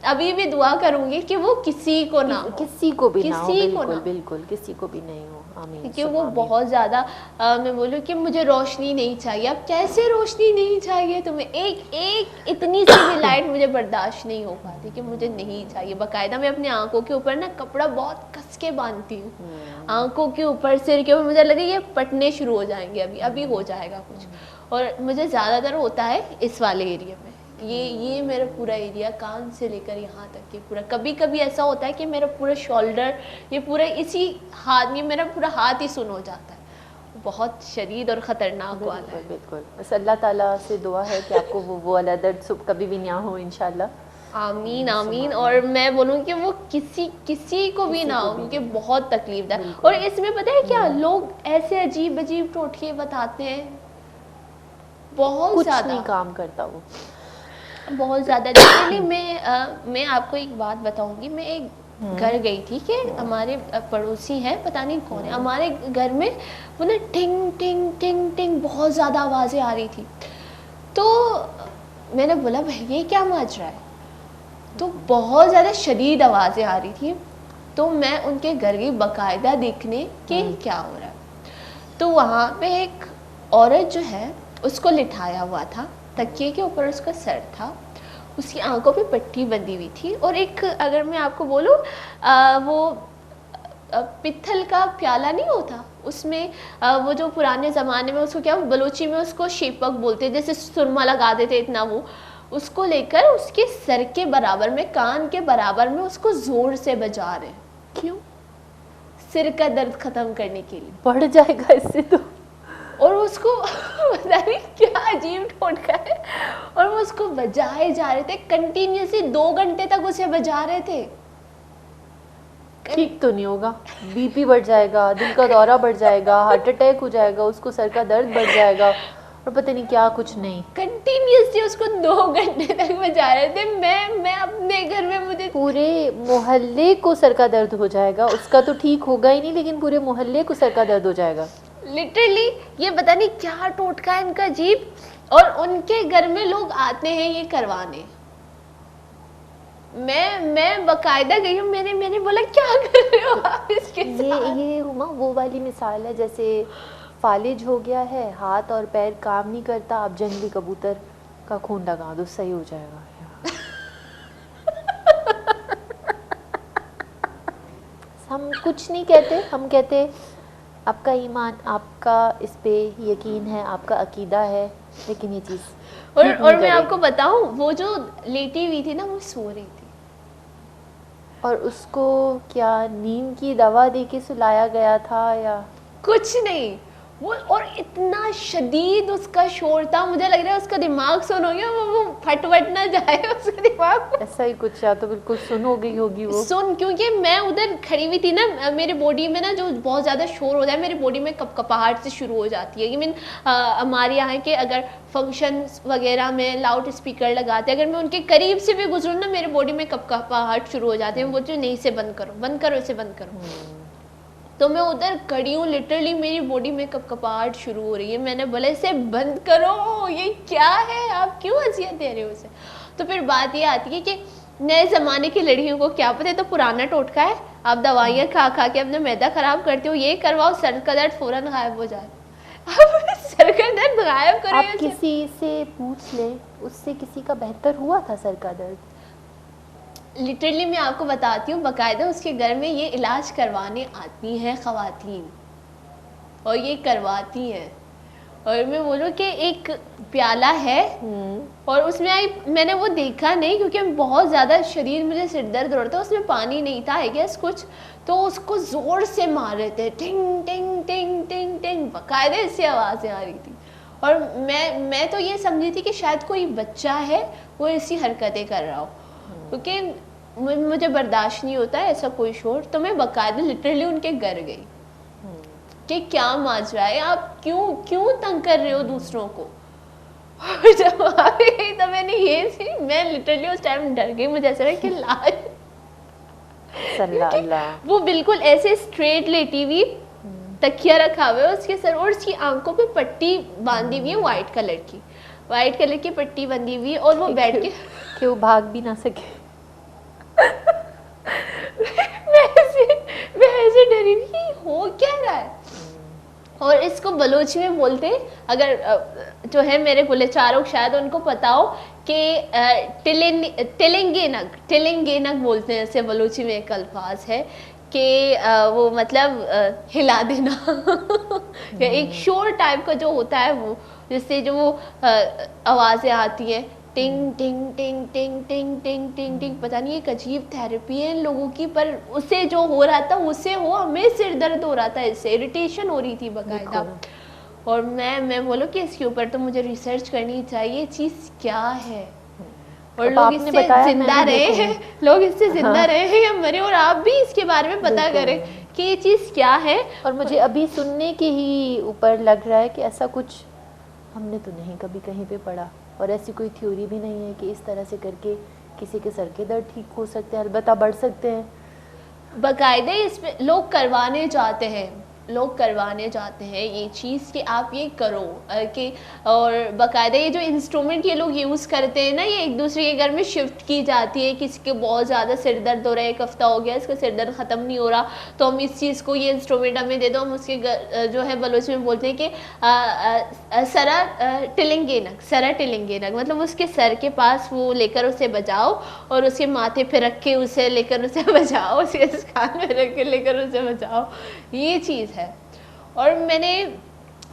अभी भी दुआ करूँगी कि वो किसी को ना हो, किसी को भी ना हो, किसी को बिल्कुल ना, बिल्कुल किसी को भी नहीं हो, आमीन। क्योंकि सब वो आमीन। बहुत ज़्यादा मैं बोलूँ कि मुझे रोशनी नहीं चाहिए। अब कैसे रोशनी नहीं चाहिए तुम्हें? एक एक इतनी सी भी लाइट मुझे बर्दाश्त नहीं हो पाती कि मुझे नहीं चाहिए। बाकायदा मैं अपनी आंखों के ऊपर ना कपड़ा बहुत कस के बांधती हूँ, आंखों के ऊपर, सिर के ऊपर, मुझे लगे ये पटने शुरू हो जाएंगे, अभी अभी हो जाएगा कुछ। और मुझे ज़्यादातर होता है इस वाले एरिया में, ये मेरा पूरा एरिया, कान से लेकर यहाँ तक कि पूरा, कभी कभी ऐसा होता है कि मेरा पूरा शोल्डर, ये पूरा इसी हाथ में, मेरा पूरा हाथ ही सुन हो जाता है। बहुत शदीद और ख़तरनाक वाला है। बिल्कुल बिल्कुल। बस अल्लाह ताला से दुआ है कि आपको वो वाला दर्द कभी भी ना हो इंशाल्लाह। आमीन आमीन। और मैं बोलूँ कि वो किसी को भी ना हो, क्योंकि बहुत तकलीफदार। और इसमें पता है क्या, लोग ऐसे अजीब अजीब टोटके बताते हैं, बहुत कुछ ज़्यादा, नहीं काम करता वो, बहुत ज़्यादा। जनरली मैं आपको एक बात बताऊंगी, मैं एक घर गई थी कि हमारे पड़ोसी हैं, पता नहीं कौन है, हमारे घर में वो ना टिंग टिंग टिंग टिंग बहुत ज़्यादा आवाज़ें आ रही थी। तो मैंने बोला भाई ये क्या मच रहा है, तो बहुत ज़्यादा शदीद आवाज़ें आ रही थी। तो मैं उनके घर गई बाकायदा देखने कि क्या हो रहा है। तो वहाँ पे एक औरत जो है उसको लिटाया हुआ था, तकिए के ऊपर उसका सर था, उसकी आंखों पे पट्टी बंधी हुई थी, और एक, अगर मैं आपको बोलूँ वो पित्तल का प्याला नहीं होता, उसमें वो जो पुराने ज़माने में उसको क्या बलोची में उसको शेपक बोलते हैं, जैसे सुरमा लगा देते इतना, वो उसको लेकर उसके सर के बराबर में, कान के बराबर में उसको ज़ोर से बजा रहे हैं। क्यों? सिर का दर्द ख़त्म करने के लिए। बढ़ जाएगा इससे तो। और उसको पता नहीं क्या अजीब टोटका है, और वो उसको बजाए जा रहे थे कंटिन्यूसली, 2 घंटे तक उसे बजा रहे थे। ठीक तो नहीं होगा, बीपी बढ़ जाएगा, दिल का दौरा बढ़ जाएगा, हार्ट अटैक हो जाएगा, उसको सर का दर्द बढ़ जाएगा, और पता नहीं क्या कुछ नहीं। कंटिन्यूसली उसको 2 घंटे तक बजा रहे थे। मैं अपने घर में, मुझे पूरे मोहल्ले को सर का दर्द हो जाएगा, उसका तो ठीक होगा ही नहीं, लेकिन पूरे मोहल्ले को सर का दर्द हो जाएगा। लिटरली ये पता नहीं क्या टोटका है इनका अजीब, और उनके घर में लोग आते हैं ये करवाने। मैं बकायदा गई हूँ, मैंने बोला क्या कर रहे हो आप इसके साथ? ये हुमा वो वाली मिसाल है, जैसे फालिज हो गया है, हाथ और पैर काम नहीं करता, आप जंगली कबूतर का खून लगा दो, सही हो जाएगा। हम कुछ नहीं कहते, हम कहते आपका ईमान, आपका इस पे यकीन है, आपका अकीदा है, लेकिन ये चीज़ और मैं आपको बताऊं, वो जो लेटी हुई थी ना, वो सो रही थी, और उसको क्या नींद की दवा दे के सुलाया गया था या कुछ नहीं वो, और इतना शदीद उसका शोर था, मुझे लग रहा है उसका दिमाग सुन हो गया, वो फटवट ना जाए उसका दिमाग। ऐसा ही कुछ, या तो बिल्कुल सुन हो गई होगी वो सुन, क्योंकि मैं उधर खड़ी हुई थी ना, मेरे बॉडी में ना जो बहुत ज़्यादा शोर हो जाए, मेरी बॉडी में कपकपाहट से शुरू हो जाती है। मीन हमारे यहाँ के अगर फंक्शन वगैरह में लाउड स्पीकर लगाते हैं, अगर मैं उनके करीब से भी गुजरूँ ना, मेरे बॉडी में कपकपाहट शुरू हो जाती है। वो बोलती नहीं, इसे बंद करो, बंद करो, इसे बंद करो। तो मैं उधर खड़ी हूँ, लिटरली मेरी बॉडी में कपकपाहट शुरू हो रही है। मैंने बोला इसे बंद करो, ये क्या है, आप क्यों अजियत दे रहे हो उसे? तो फिर बात ये आती है कि नए ज़माने की लड़कियों को क्या पता है, तो पुराना टोटका है, आप दवाइयाँ खा खा के अपना मैदा ख़राब करते हो, ये करवाओ, सर का दर्द फ़ौरन गायब हो जाए। सर का दर्द गायब करो। आप किसी से पूछ लें, उससे किसी का बेहतर हुआ था सर का दर्द? लिटरली मैं आपको बताती हूँ, बाकायदा उसके घर में ये इलाज करवाने आती हैं ख़वातीन, और ये करवाती हैं, और मैं बोलूँ कि एक प्याला है और उसमें मैंने वो देखा नहीं क्योंकि बहुत ज़्यादा शरीर मुझे सिर दर्द हो रहा था, उसमें पानी नहीं था आई गेस कुछ, तो उसको ज़ोर से मार रहे थे, टिंग टिंग टिंग टिंग टिंग, बाकायदे इससे आवाज़ें आ रही थी। और मैं तो ये समझी थी कि शायद कोई बच्चा है वो ऐसी हरकतें कर रहा हो, क्योंकि मुझे बर्दाश्त नहीं होता है ऐसा कोई शोर। तो मैं बाकायदे लिटरली उनके घर गई कि क्या माजरा है, आप क्यों तंग कर रहे हो दूसरों को। और जब आ गई तो मैंने ये सी, मैं लिटरली उस टाइम डर गई, मुझे ऐसा लगा कि लाज वो बिल्कुल ऐसे स्ट्रेट लेटी हुई, तकिया रखा हुआ है उसके सर और उसकी आंखों पे पट्टी बांधी हुई है वाइट कलर की पट्टी बंधी हुई है, और वो बैठ के वो भाग भी ना सके। मैं ऐसे डरी हुई, हो क्या रहा है। और इसको बलोची में बोलते, अगर जो है मेरे गुलेचारों शायद उनको पता हो कि टिलिंगेनग बोलते हैं, इसे बलोची में एक अल्फाज है कि वो मतलब हिला देना या एक शोर टाइप का जो होता है, वो जिससे जो वो आवाज़ें आती हैं, टिंग टिंग टिंग टिंग टिंग टिंग टिंग टिंग, पता नहीं एक अजीब थेरेपी है इन लोगों की, पर उसे जो हो रहा था उससे हो, हमें सिर दर्द हो रहा था, इससे इरिटेशन हो रही थी बाकायदा। और मैं बोलूँ कि इसके ऊपर तो मुझे रिसर्च करनी चाहिए, चीज़ क्या है, और लोग इससे जिंदा रहे हैं, या मरे, और आप भी इसके बारे में पता करें कि ये चीज़ क्या है। और मुझे अभी सुनने के ही ऊपर लग रहा है कि ऐसा कुछ हमने तो नहीं कभी कहीं पे पढ़ा, और ऐसी कोई थ्योरी भी नहीं है कि इस तरह से करके किसी के सर के दर्द ठीक हो सकते हैं, अलबत्ता बढ़ सकते हैं। बाकायदे इस पे लोग करवाने जाते हैं ये चीज़ कि आप ये करो कि, और बाकायदा ये जो इंस्ट्रूमेंट ये लोग यूज़ करते हैं ना, ये एक दूसरे के घर में शिफ्ट की जाती है। किसी के बहुत ज़्यादा सिर दर्द हो रहा है, एक हफ्ता हो गया इसका सिर दर्द ख़त्म नहीं हो रहा, तो हम इस चीज़ को, ये इंस्ट्रूमेंट हमें दे दो, हम उसके जो है बलोच में बोलते हैं कि सरा टिलिंगेनक, मतलब उसके सर के पास वो लेकर उसे बजाओ, और उसके माथे पे रख के उसे लेकर उसे बजाओ, उसके कान में रख के लेकर उसे बजाओ, ये चीज़ है। और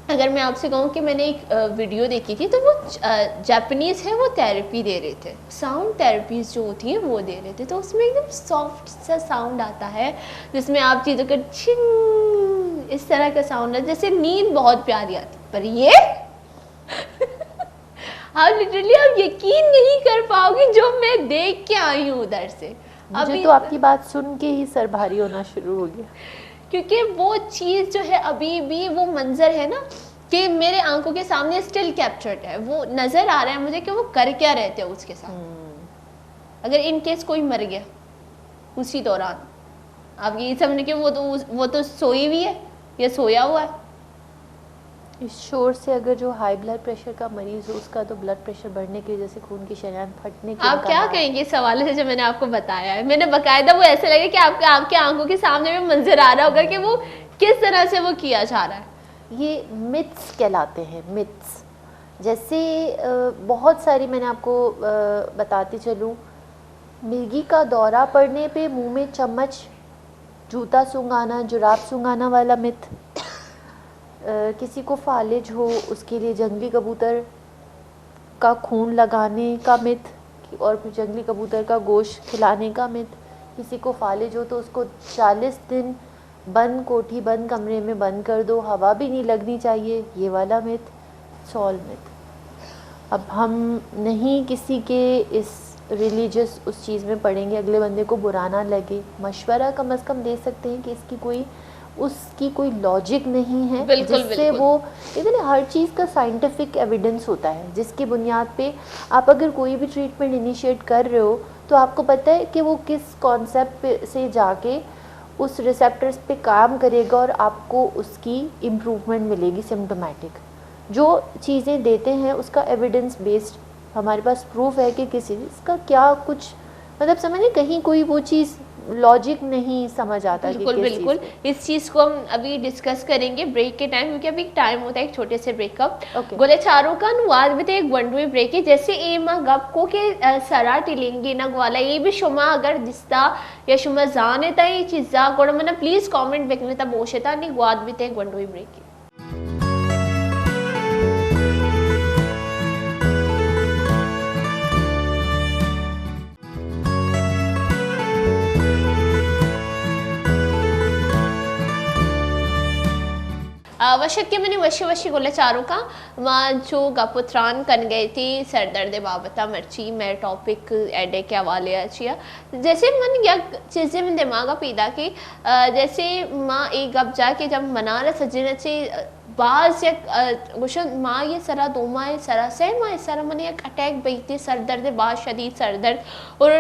अगर मैं आपसे कहूँ कि मैंने एक वीडियो देखी थी, तो वो जापानीज़ है, वो थेरेपी दे रहे थे, साउंड थेरेपीज जो होती हैं वो दे रहे थे, तो उसमें एकदम सॉफ्ट सा साउंड आता है जिसमें आप चीज़ों का छिंग इस तरह का साउंड है, जैसे नींद बहुत प्यारी आती, पर ये आप लिटरली आप यकीन नहीं कर पाओगे जो मैं देख के आई हूँ उधर से। मुझे तो आपकी बात सुन के ही सर भारी होना शुरू हो गया, क्योंकि वो चीज़ जो है अभी भी वो मंजर है ना कि मेरे आंखों के सामने स्टिल कैप्चर्ड है, वो नज़र आ रहा है मुझे कि वो कर क्या रहे थे उसके साथ। अगर इन केस कोई मर गया उसी दौरान, आप ये समझ के वो तो सोई हुई है या सोया हुआ है। इस शोर से अगर जो हाई ब्लड प्रेशर का मरीज हो, उसका तो ब्लड प्रेशर बढ़ने की वजह से खून की शरीयान फटने की, आप क्या कहेंगे इस सवाल से जो मैंने आपको बताया है। मैंने बाकायदा वो ऐसे लगे कि आपके आंखों के सामने में मंजर आ रहा होगा कि वो किस तरह से वो किया जा रहा है। ये मिथ्स कहलाते हैं, मिथ्स। जैसे बहुत सारी, मैंने आपको बताती चलूँ, मिर्गी का दौरा पड़ने पे मुंह में चम्मच, जूता सूंघाना, जुराब सूंघाना वाला मिथ, किसी को फालिज हो उसके लिए जंगली कबूतर का खून लगाने का मिथ, और फिर जंगली कबूतर का गोश्त खिलाने का मिथ, किसी को फालिज हो तो उसको 40 दिन बंद कोठी, बंद कमरे में बंद कर दो, हवा भी नहीं लगनी चाहिए, ये वाला मिथ, सॉल मिथ। अब हम नहीं किसी के इस रिलीजियस उस चीज़ में पढ़ेंगे, अगले बंदे को बुरा ना लगे, मशवरा कम से कम दे सकते हैं कि इसकी उसकी कोई लॉजिक नहीं है, जिससे वो इधर हर चीज़ का साइंटिफिक एविडेंस होता है, जिसकी बुनियाद पे आप अगर कोई भी ट्रीटमेंट इनिशिएट कर रहे हो तो आपको पता है कि वो किस कॉन्सेप्ट से जाके उस रिसेप्टर्स पे काम करेगा और आपको उसकी इम्प्रूवमेंट मिलेगी सिम्टोमेटिक। जो चीज़ें देते हैं उसका एविडेंस बेस्ड हमारे पास प्रूफ है कि किसी इसका क्या कुछ मतलब समझिए, कहीं कोई वो चीज़ लॉजिक नहीं समझ आता। बिल्कुल इस चीज़ को हम अभी डिस्कस करेंगे ब्रेक के टाइम, क्योंकि अभी टाइम होता है एक छोटे से ब्रेक का। गोले चारों का अनुवाद में एक वनडे ब्रेक है, जैसे ए मा गप को के सरा टिलेंगे नग वाला ये भी शुमा अगर दिसता या शुमा जाने ता ये चीज़ा को मना प्लीज कमेंट बेकने ता बोशेता नहीं वाद में एक वनडे ब्रेक है। वशत के मैंने वशी वशी गोले चारों का मां जो गपुत्रान कन गई थी सर दर्द बाबता मर्ची मैं टॉपिक एडे के हवाले अच्छी जैसे मन या चीज़ें में दिमाग पैदा की जैसे माँ एक गप जाके जब मना रहा सजिन अच्छे बाज या गुशन माँ ये सरा दो माँ सरा से माँ सरा मैंने एक अटैक बई थी सर दर्द बाद शदीद सर दर्द और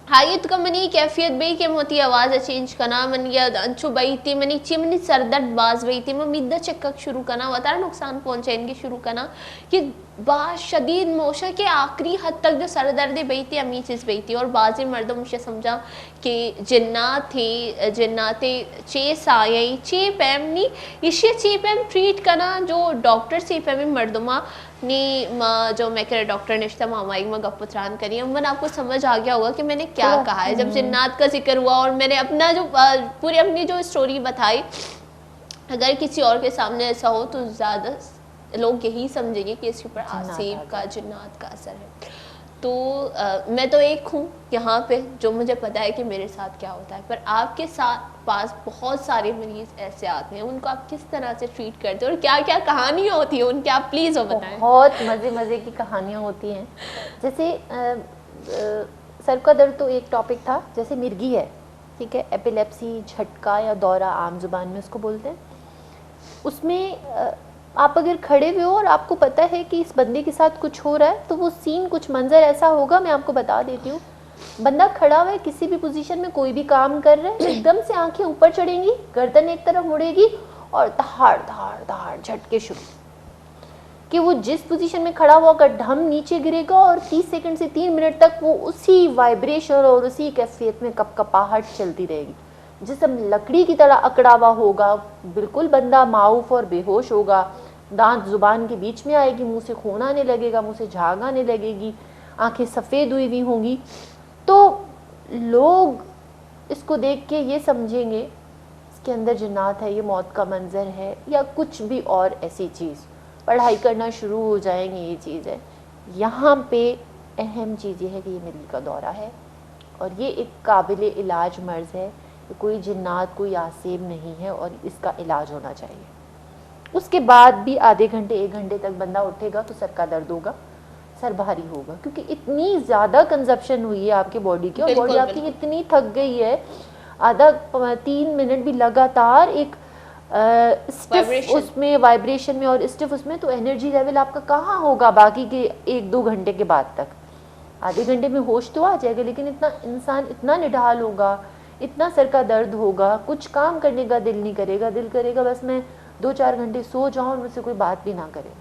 हाइट का मनी कैफियत बई के मोती आवाज़ चेंज करना मन या अंचु बई थी मनी ची मनी सरदर्द बाज बई थी मैं मिद्दा चक्का शुरू करना वतारा नुकसान पहुंचे इनके शुरू करना कि बाज शदीद मोशा के आखिरी हद तक जो सरदर्द बई थी अमी चीज़ बई थी और बाजी मर्दों मुझे समझा कि जिन्नाते चे सायई चे पैमनी इसे चे पैम ट्रीट करना जो डॉक्टर चे पैम मर्दमा नी माँ जो मैं कह डॉक्टर निश्ता मामाई में गपुत्रान करी मन आपको समझ आ गया होगा कि मैंने क्या कहा है जब जिन्नात का जिक्र हुआ और मैंने अपना जो पूरी अपनी जो स्टोरी बताई अगर किसी और के सामने ऐसा हो तो ज़्यादा लोग यही समझेंगे कि इसके ऊपर आसिफ का जिन्नात का असर है तो मैं तो एक हूँ यहाँ पे जो मुझे पता है कि मेरे साथ क्या होता है पर आपके साथ पास बहुत सारे मरीज ऐसे आते हैं उनको आप किस तरह से ट्रीट करते हो और क्या क्या कहानियाँ होती हैं उनके आप प्लीज़ वो बताएं बहुत मज़े मज़े की कहानियाँ होती हैं जैसे सर का दर्द तो एक टॉपिक था जैसे मिर्गी है ठीक है एपिलेप्सी झटका या दौरा आम जुबान में उसको बोलते हैं उसमें आप अगर खड़े हुए हो और आपको पता है कि इस बंदे के साथ कुछ हो रहा है तो वो सीन कुछ मंजर ऐसा होगा मैं आपको बता देती हूँ बंदा खड़ा हुआ है किसी भी पोजीशन में कोई भी काम कर रहा है एकदम से आंखें ऊपर चढ़ेंगी गर्दन एक तरफ मुड़ेगी और धाड़ धाड़ धाड़ झटके शुरू कि वो जिस पोजीशन में खड़ा हुआ ढम नीचे गिरेगा और 30 सेकंड से 3 मिनट तक वो उसी वाइब्रेशन और उसी कैफियत में कपकपाहट चलती रहेगी जिसम लकड़ी की तरह अकड़ा हुआ होगा बिल्कुल बंदा माऊफ और बेहोश होगा दांत जुबान के बीच में आएगी मुंह से खून आने लगेगा मुंह से झाग आने लगेगी आंखें सफ़ेद हुई हुई होंगी तो लोग इसको देख के ये समझेंगे इसके अंदर जिन्नात है ये मौत का मंजर है या कुछ भी और ऐसी चीज़ पढ़ाई करना शुरू हो जाएंगे ये चीज़ है यहाँ पे अहम चीज़ ये है कि ये मिर्गी का दौरा है और ये एक काबिल इलाज मर्ज़ है कोई जिन्नात कोई आसेब नहीं है और इसका इलाज होना चाहिए उसके बाद भी आधे घंटे 1 घंटे तक बंदा उठेगा तो सर का दर्द होगा सर भारी होगा क्योंकि इतनी ज़्यादा कंजप्शन हुई है आपकी बॉडी की और बॉडी आपकी इतनी थक गई है आधा 3 मिनट भी लगातार एक स्टिफ उसमें वाइब्रेशन में और स्टिफ उसमें तो एनर्जी लेवल आपका कहाँ होगा बाकी के 1-2 घंटे के बाद तक आधे घंटे में होश तो आ जाएगा लेकिन इतना इंसान इतना निढाल होगा इतना सर का दर्द होगा कुछ काम करने का दिल नहीं करेगा दिल करेगा बस मैं 2-4 घंटे सो जाऊं और मुझसे कोई बात भी ना करे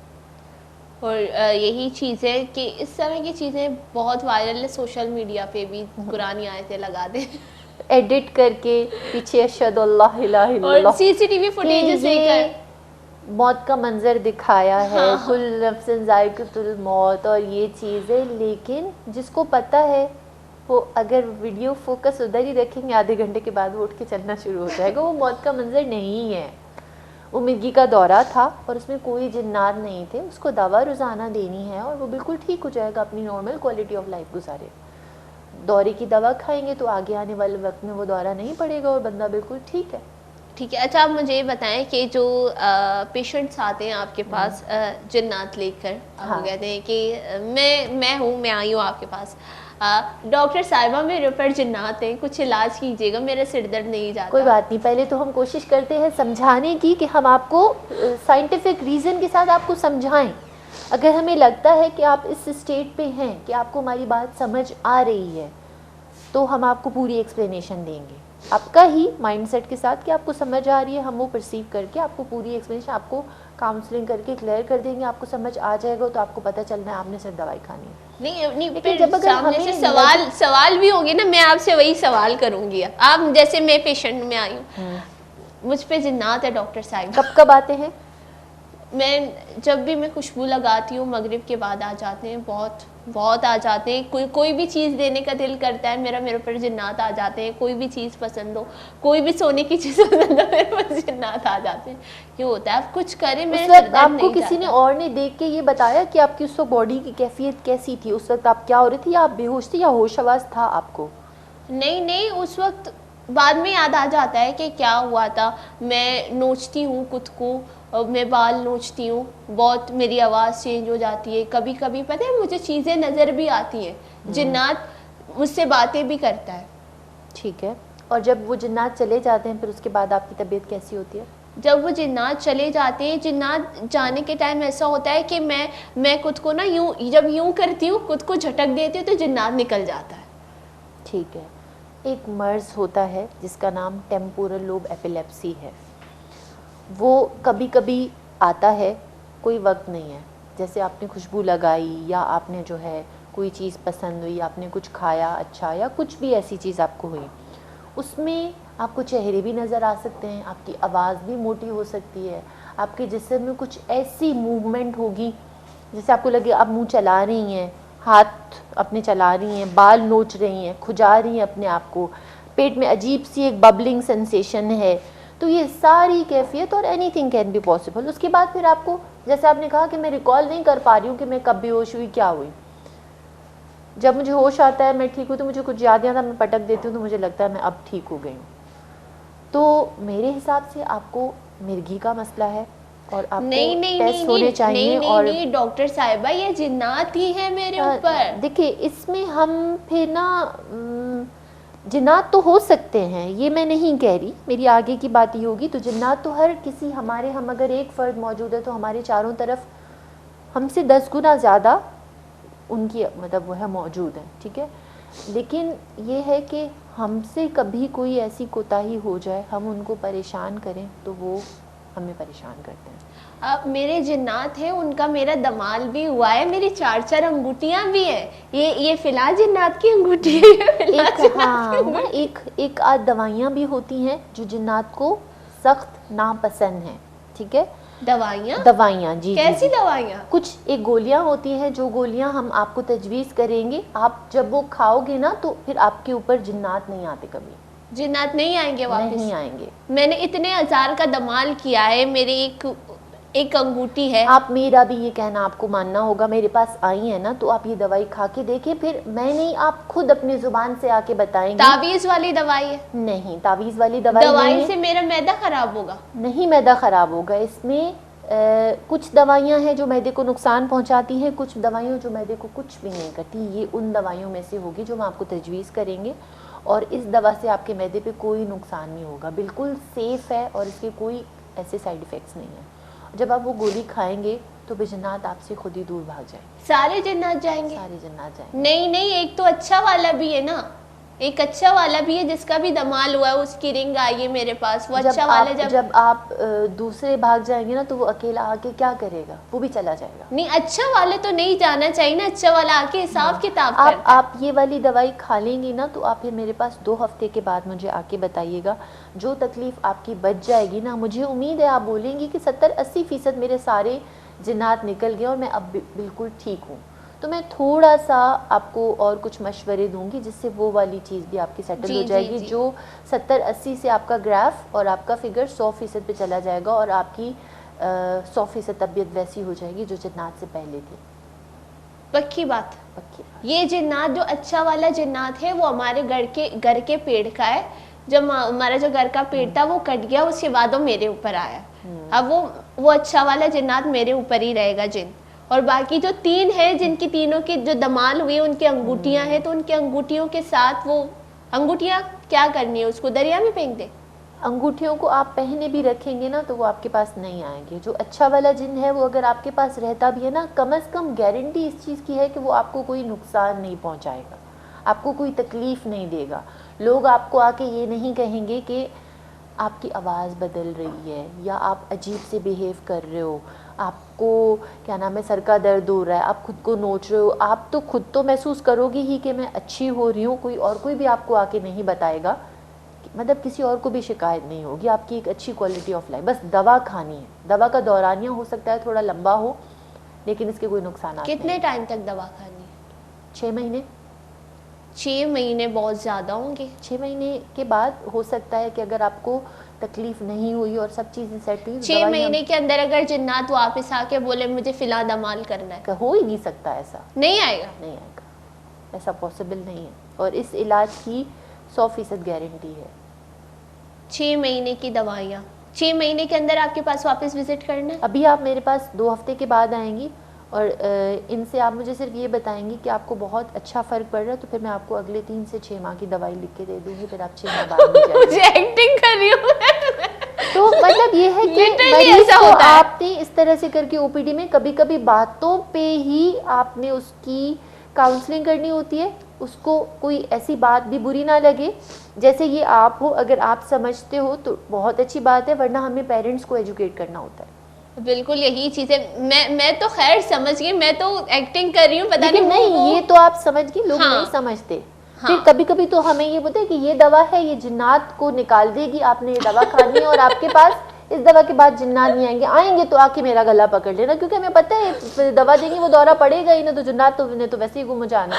और यही चीज़ है कि इस तरह की चीज़ें बहुत वायरल है सोशल मीडिया पे भी पुरानी आयतें लगा दे एडिट करके पीछे अशहदु अल्लाह इलाहा इल्लल्लाह और सीसीटीवी फुटेज से मौत का मंजर दिखाया है कुल नफ्सिन जायक़तुल मौत और ये चीज़ है लेकिन जिसको पता है वो अगर वीडियो फोकस उधर ही रखेंगे आधे घंटे के बाद वो उठ के चलना शुरू हो जाएगा वो मौत का मंजर नहीं है वो मिर्गी का दौरा था और उसमें कोई जिन्नात नहीं थे उसको दवा रोज़ाना देनी है और वो बिल्कुल ठीक हो जाएगा अपनी नॉर्मल क्वालिटी ऑफ लाइफ गुजारे दौरे की दवा खाएंगे तो आगे आने वाले वक्त में वो दौरा नहीं पड़ेगा और बंदा बिल्कुल ठीक है अच्छा आप मुझे ये बताएं कि जो पेशेंट्स आते हैं आपके पास जिन्नात लेकर आप कहते हैं कि मैं आई हूँ आपके पास डॉक्टर साहिबा मेरे ऊपर जिन्नात हैं कुछ इलाज कीजिएगा मेरा सिर दर्द नहीं जाता कोई बात नहीं पहले तो हम कोशिश करते हैं समझाने की कि हम आपको साइंटिफिक रीज़न के साथ आपको समझाएं अगर हमें लगता है कि आप इस स्टेट पे हैं कि आपको हमारी बात समझ आ रही है तो हम आपको पूरी एक्सप्लेनेशन देंगे आपका ही माइंडसेट के साथ कि आपको समझ आ रही है हम वो परसीव करके आपको पूरी एक्सप्लेनेशन आपको काउंसलिंग करके क्लियर कर देंगे आपको समझ आ जाएगा तो आपको पता चलना है आपने सिर्फ दवाई खानी है नहीं फिर जब अगर सामने से सवाल भी होंगे ना मैं आपसे वही सवाल करूंगी आप जैसे मैं पेशेंट में आई हूँ मुझ पे जिन्नात है डॉक्टर साहब कब आते हैं मैं जब भी मैं खुशबू लगाती हूँ मगरिब के बाद आ जाते हैं बहुत आ जाते हैं कोई भी चीज़ देने का दिल करता है मेरे ऊपर जिन्नात आ जाते हैं कोई भी चीज़ पसंद हो कोई भी सोने की चीज़ पसंद हो मेरे पास जिन्नात आ जाते हैं क्यों होता है आप कुछ करें मेरे वक्त आपको किसी ने और ने देख के ये बताया कि आपकी उस वक्त बॉडी की कैफियत कैसी थी उस वक्त आप क्या हो रही थी या आप बेहोश थी या होश आवास था आपको नहीं उस वक्त बाद में याद आ जाता है कि क्या हुआ था। मैं नोचती हूँ खुद को, मैं बाल नोचती हूँ, बहुत मेरी आवाज़ चेंज हो जाती है। कभी कभी पता है मुझे चीज़ें नज़र भी आती हैं, जिन्नात मुझसे बातें भी करता है। ठीक है, और जब वो जिन्नात चले जाते हैं फिर उसके बाद आपकी तबीयत कैसी होती है? जब वो जिन्नात चले जाते हैं, जिन्नात जाने के टाइम ऐसा होता है कि मैं खुद को ना जब यूं करती हूँ, खुद को झटक देती हूँ तो जिन्नात निकल जाता है। ठीक है, एक मर्ज़ होता है जिसका नाम टेम्पोरल लोब एपिलेप्सी है। वो कभी कभी आता है, कोई वक्त नहीं है। जैसे आपने खुशबू लगाई या आपने जो है कोई चीज़ पसंद हुई, आपने कुछ खाया अच्छा या कुछ भी ऐसी चीज़ आपको हुई, उसमें आपको चेहरे भी नज़र आ सकते हैं, आपकी आवाज़ भी मोटी हो सकती है, आपके जिस्म में कुछ ऐसी मूवमेंट होगी जैसे आपको लगे आप मुंह चला रही हैं, हाथ अपने चला रही हैं, बाल नोच रही हैं, खुजा रही हैं अपने आप को, पेट में अजीब सी एक बबलिंग सेंसेशन है। तो ये सारी कैफियत और एनीथिंग कैन बी पॉसिबल। उसके बाद फिर आपको, जैसे आपने कहा कि मैं रिकॉल नहीं कर पा रही हूँ कि मैं कब बेहोश हुई, क्या हुई। जब मुझे होश आता है, मैं ठीक हूँ, तो मुझे कुछ याद नहीं आता, मैं पटक देती हूँ तो मुझे लगता है मैं अब ठीक हो गई हूँ। तो मेरे हिसाब से आपको मिर्गी का मसला है और आपको नहीं टेस्ट होने चाहिए। नहीं, और नहीं डॉक्टर साहिबा, ये जिन्नात ही है मेरे ऊपर। देखिए, इसमें हम फिर ना जिन्नात तो हो सकते हैं, ये मैं नहीं कह रही, मेरी आगे की बात ये होगी। तो जिन्नात तो हर किसी, हमारे, हम अगर एक फ़र्द मौजूद है तो हमारे चारों तरफ हमसे 10 गुना ज़्यादा उनकी मतलब वो है मौजूद है, ठीक है। लेकिन ये है कि हमसे कभी कोई ऐसी कोताही हो जाए, हम उनको परेशान करें तो वो हमें परेशान करते हैं। अब मेरे जिन्नात है, उनका मेरा दमाल भी हुआ है, मेरी 4 अंगूठियां भी हैं। ये फिलहाल जिन्नात की अंगूठी है। एक आध दवाइयाँ भी होती हैं जो जिन्नात को सख्त नापसंद हैं, ठीक है। दवाइयाँ जी, कैसी दवाइयाँ? कुछ एक गोलियाँ होती हैं, जो गोलियाँ हम आपको तजवीज़ करेंगे, आप जब वो खाओगे ना तो फिर आपके ऊपर जिन्नात नहीं आते, कभी जिन्नात नहीं आएंगे वापस? नहीं आएंगे। मैंने इतने हजार का दमाल किया है, मेरी एक अंगूठी है। आप मेरा भी ये कहना आपको मानना होगा, मेरे पास आई है ना तो आप ये दवाई खा के देखें, फिर मैं नहीं, आप खुद अपनी जुबान से आके बताएंगे। तावीज़ वाली दवाई है? नहीं, तावीज़ वाली दवाई से मेरा मैदा खराब होगा? नहीं, मैदा खराब होगा। इसमें कुछ दवाइयाँ हैं जो मैदे को नुकसान पहुंचाती हैं, कुछ दवाइयाँ जो मैदे को कुछ भी नहीं करती। ये उन दवाइयों में से होगी जो हम आपको तजवीज़ करेंगे, और इस दवा से आपके मैदे पे कोई नुकसान नहीं होगा, बिल्कुल सेफ़ है और इसके कोई ऐसे साइड इफ़ेक्ट्स नहीं हैं। जब आप वो गोली खाएंगे तो जिन्नात आपसे खुद ही दूर भाग जाएंगे। सारे जिन्नात जाएंगे? सारे जिन्नात जाएंगे। नहीं, एक तो अच्छा वाला भी है ना, एक अच्छा वाला भी है जिसका भी दमाल हुआ है, उसकी रिंग आई है मेरे पास। वो अच्छा वाला जब आप दूसरे भाग जाएंगे ना तो वो अकेला आके क्या करेगा, वो भी चला जाएगा। नहीं, अच्छा वाला तो नहीं जाना चाहिए ना, अच्छा वाला आके हिसाब किताब करता है। आप ये वाली दवाई खा लेंगी ना तो आप फिर मेरे पास 2 हफ्ते के बाद मुझे आके बताइएगा, जो तकलीफ़ आपकी बच जाएगी ना, मुझे उम्मीद है आप बोलेंगी कि 70-80% मेरे सारे जिन्नात निकल गए और मैं अब बिल्कुल ठीक हूँ। तो मैं थोड़ा सा आपको और कुछ मशवरे दूंगी जिससे वो वाली चीज़ भी आपकी सेटल हो जाएगी। जो 70-80 से आपका ग्राफ और आपका फिगर 100% पे चला जाएगा और आपकी 100% तबीयत वैसी हो जाएगी जो जिन्नात से पहले थी। पक्की बात? पक्की। ये जिन्नात जो अच्छा वाला जिन्नात है वो हमारे घर के पेड़ का है। जब हमारा जो घर का पेड़ था वो कट गया, उसके बाद वो मेरे ऊपर आया। अब वो अच्छा वाला जिन्नात मेरे ऊपर ही रहेगा जिन। और बाकी जो 3 है जिनकी तीनों की जो दमाल हुई उनकी अंगूठियां हैं, तो उनकी अंगूठियों के साथ वो अंगूठियां क्या करनी है, उसको दरिया में फेंक दे? अंगूठियों को आप पहने भी रखेंगे ना तो वो आपके पास नहीं आएंगे। जो अच्छा वाला जिन है वो अगर आपके पास रहता भी है ना, कम से कम गारंटी इस चीज़ की है कि वो आपको कोई नुकसान नहीं पहुंचाएगा, आपको कोई तकलीफ़ नहीं देगा। लोग आपको आके ये नहीं कहेंगे कि आपकी आवाज़ बदल रही है या आप अजीब से बिहेव कर रहे हो, आपको क्या नाम है सर का दर्द हो रहा है, आप खुद को नोच रहे हो। आप तो खुद तो महसूस करोगे ही कि मैं अच्छी हो रही हूँ, कोई भी आपको आके नहीं बताएगा, मतलब किसी और को भी शिकायत नहीं होगी। आपकी एक अच्छी क्वालिटी ऑफ लाइफ, बस दवा खानी है। दवा का दौरानिया हो सकता है थोड़ा लंबा हो लेकिन इसके कोई नुकसान नहीं। कितने टाइम तक दवा खानी है? 6 महीने। 6 महीने बहुत ज़्यादा होंगे। 6 महीने के बाद हो सकता है कि अगर आपको तकलीफ नहीं हुई और सब चीज़ें सेट हुई, 6 महीने के अंदर अगर जिन्नात वापस आके बोले मुझे फिलहाल दमाल करना है, हो ही नहीं सकता ऐसा। नहीं आएगा? नहीं आएगा, ऐसा पॉसिबल नहीं है। और इस इलाज की 100% गारंटी है। 6 महीने की दवाइयाँ, 6 महीने के अंदर आपके पास वापस विजिट करना है? अभी आप मेरे पास 2 हफ्ते के बाद आएंगी और इनसे आप मुझे सिर्फ ये बताएंगी कि आपको बहुत अच्छा फ़र्क पड़ रहा है, तो फिर मैं आपको अगले 3 से 6 माह की दवाई लिख के दे दूँगी, फिर आप 6 माह बाद में जाएंगी। मुझे एक्टिंग कर रही हूँ तो मतलब ये है कि Literally मरीज ऐसा को होता है। आपने इस तरह से करके ओपीडी में कभी कभी बातों पे ही आपने उसकी काउंसलिंग करनी होती है, उसको कोई ऐसी बात भी बुरी ना लगे, जैसे ये आप हो, अगर आप समझते हो तो बहुत अच्छी बात है, वरना हमें पेरेंट्स को एजुकेट करना होता है। बिल्कुल यही चीज़ है। मैं तो खैर समझ गई, मैं तो एक्टिंग कर रही हूँ, पता लेकिन नहीं नहीं, ये तो आप समझ गए, लोग हाँ। नहीं समझते। हाँ। फिर कभी कभी तो हमें ये बोलते हैं कि ये दवा है, ये जिन्नात को निकाल देगी, आपने ये दवा खानी है और आपके पास इस दवा के बाद जिन्नात नहीं आएंगे, आएंगे तो आके मेरा गला पकड़ लेना, क्योंकि हमें पता है दवा देंगे वो दौरा पड़ेगा ही ना, तो जिन्नात तो ने तो वैसे ही गुम जाना।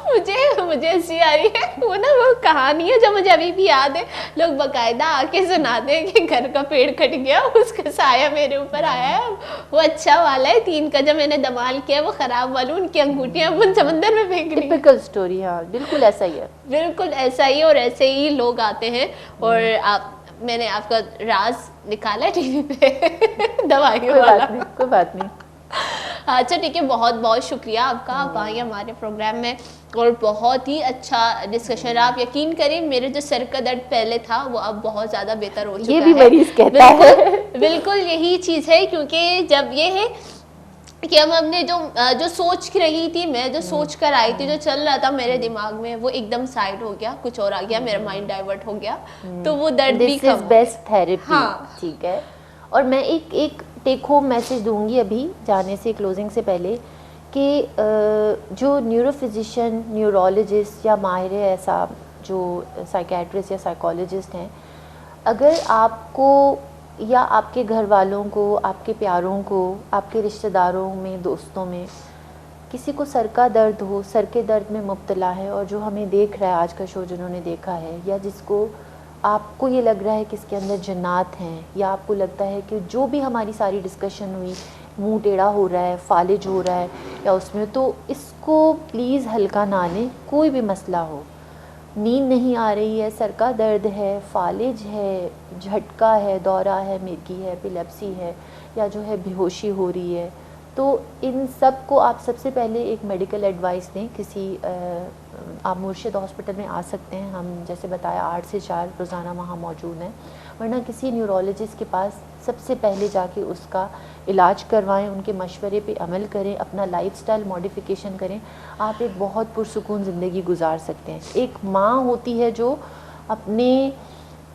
मुझे हंसी आ रही है। वो कहानी है जो मुझे अभी भी याद है, लोग बकायदा आके सुनाते हैं कि घर का पेड़ कट गया, उसका साया मेरे ऊपर आया है, वो अच्छा वाला है, 3 का जब मैंने दमाल किया वो खराब वाला, उनकी अंगूठियां अपन समंदर में फेंक दी। टिपिकल स्टोरी, हाँ बिल्कुल ऐसा ही है। बिल्कुल ऐसा ही, और ऐसे ही लोग आते हैं। और मैंने आपका राज निकाला टीवी पे दवाइयों वाला। कोई बात नहीं। अच्छा ठीक है, बहुत बहुत शुक्रिया आपका, आप आई हमारे प्रोग्राम में और बहुत ही अच्छा डिस्कशन। आप यकीन करें मेरे जो सर का दर्द पहले था वो अब बहुत ज़्यादा बेहतर हो चुका है। ये भी मरीज कहता है। बिल्कुल यही चीज़ है, क्योंकि जब ये है कि हम अपने जो सोच रही थी, मैं जो सोच कर आई थी, जो चल रहा था मेरे दिमाग में, वो एकदम साइड हो गया, कुछ और आ गया, मेरा माइंड डाइवर्ट हो गया, तो वो दर्द भी दिस इज बेस्ट थेरेपी। हाँ। ठीक है, और मैं एक टेक होम मैसेज दूंगी अभी जाने से, क्लोजिंग से पहले, कि जो न्यूरोफिजिशियन, न्यूरोलॉजिस्ट या माहिर ऐसा जो साइकेट्रिस्ट या साइकोलॉजिस्ट हैं, अगर आपको या आपके घर वालों को, आपके प्यारों को, आपके रिश्तेदारों में, दोस्तों में किसी को सर का दर्द हो, सर के दर्द में मुब्तला है, और जो हमें देख रहा है आज का शो जिन्होंने देखा है, या जिसको आपको ये लग रहा है कि इसके अंदर जन्नात हैं, या आपको लगता है कि जो भी हमारी सारी डिस्कशन हुई मुंह टेढ़ा हो रहा है, फालिज हो रहा है या उसमें, तो इसको प्लीज़ हल्का ना लें। कोई भी मसला हो, नींद नहीं आ रही है, सर का दर्द है, फालिज है, झटका है, दौरा है, मिर्गी है, एपिलेप्सी है, या जो है बेहोशी हो रही है, तो इन सब को आप सबसे पहले एक मेडिकल एडवाइस दें। किसी आप मुर्शिद हॉस्पिटल में आ सकते हैं, हम जैसे बताया 8 से 4 रोज़ाना वहाँ मौजूद हैं, वरना किसी न्यूरोलॉजिस्ट के पास सबसे पहले जाके उसका इलाज करवाएं, उनके मशवरे पे अमल करें, अपना लाइफस्टाइल मॉडिफिकेशन करें, आप एक बहुत पुरसुकून ज़िंदगी गुजार सकते हैं। एक माँ होती है जो अपने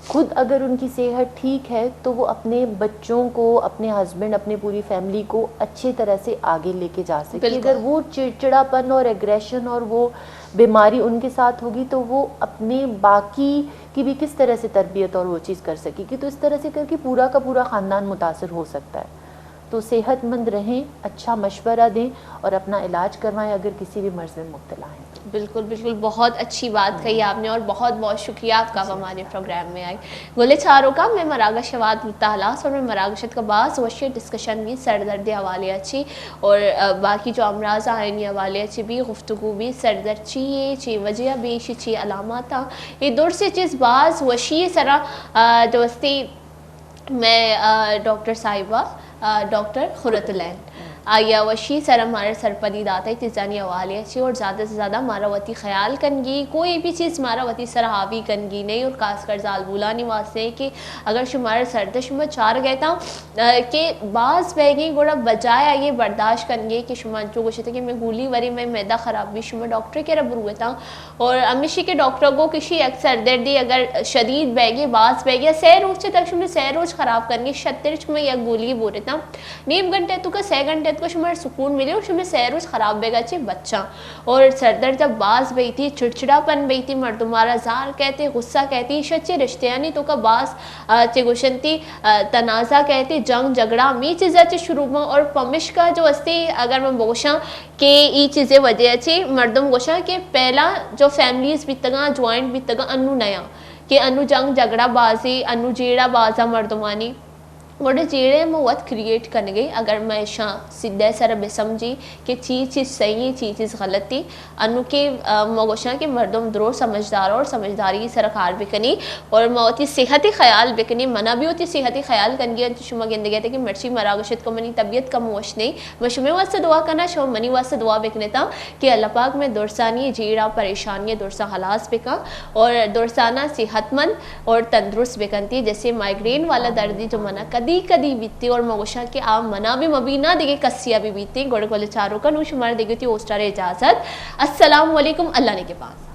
खुद अगर उनकी सेहत ठीक है तो वो अपने बच्चों को, अपने हस्बैंड, अपने पूरी फैमिली को अच्छी तरह से आगे लेके जा सकती है। अगर वो चिड़चिड़ापन और एग्रेशन और वो बीमारी उनके साथ होगी तो वो अपने बाकी की भी किस तरह से तरबियत और वो चीज़ कर सकेगी। तो इस तरह से करके पूरा का पूरा ख़ानदान मुतासर हो सकता है। तो सेहतमंद रहें, अच्छा मशवरा दें और अपना इलाज करवाएं अगर किसी भी मर्ज़ में मुब्तला हैं। बिल्कुल बिल्कुल, बहुत अच्छी बात कही आपने और बहुत बहुत शुक्रिया आपका हमारे प्रोग्राम में आए। गोले चारों का मैं मरागा शवाद मुतालास और मैं मरागशत का बास वशी डिस्कशन भी सर दर्द हवाले अच्छी और बाकी जो अमराज आयनी हवाले अच्छी भी गुफ्तगू भी सर दर्द ची वजह बेशी ची अलामत ये दूर से चीज़ बाज वशी सरा दोस्ती मैं डॉक्टर साहिबा डॉक्टर खुरतुलैन आया वशी सर हमारे सरपदी दाता तिजानी हवाले अच्छी और ज़्यादा से ज़्यादा मारावती ख्याल कनगी, कोई भी चीज़ मारावती सर हावी कनगी नहीं। और खासकर जालबूला निवासे कि अगर शुमार सरद शुमा चार गए था कि बाज़ बहगी गोड़ा बजाय ये बर्दाश्त कनगे कि शुमा जो कुछ थे कि मैं गोली वरी में मैदा ख़राब भी शुमा डॉक्टर के रब हुए था। और अमिशी के डॉक्टर को किसी अक्सर दर्दी अगर शदीद बहगे बाज़ बह गया सह रोज से तक शुमा सह रोज ख़राब करेंगे शतर शुमा या गोली बोले था नीम घंटे तो का 6 घंटे को शुमार सुकून मिले और शुमार सह रोज ख़राब बेगा चे बच्चा। और सरदर्द जब बाज़ बही थी, चिड़चिड़ापन बही थी, मर्दुमारा जार कहते, गुस्सा कहती, शच्चे रिश्ते यानी तो का बास चे गुशंती तनाज़ा कहते, जंग झगड़ा मी चीज़ा चे शुरू में। और पमिश का जो अस्ती अगर मैं बोशा कि ये चीज़ें वजह चे मर्दम गोशा के पहला जो फैमिलीज बितगा ज्वाइंट बितगा अनु नया कि अनु जंग झगड़ा बाजी अनु जेड़ा बाजा मर्दमानी वोड़े जेड़े मैं वत क्रिएट करने गई अगर मैं सीधे सर बेसमझी कि चीज़ सही चीज़ गलती अनु के मगोशा के मर्दम द्रोह समझदार और समझदारी सरकार बिकनी और मौती सेहती ख्याल बिकनी मना भी होती सेहती ख्याल कन गया तो शुमा गेंद गया था कि मर्ची मरागशत को मनी तबीयत कम वश नहीं मैं शुमे वास्ते दुआ करना शो मनी वास्ते दुआ बिकने था कि अल्लाह पाक में दुरसानी जीड़ा परेशानी दुरसा हलास बिका और दुरसाना सेहतमंद और तंदुरुस्त बिकनती जैसे माइग्रेन वाला दर्दी जो मना कदी कदी बीतती और मगोशा के आप मना भी मबीना देगे कसिया भी बीतती गोड़ वाले चारों का नू शुमार देगी थी ओस्टार इजाज़त अस्सलाम वालेकुम अल्लाह ने के पास।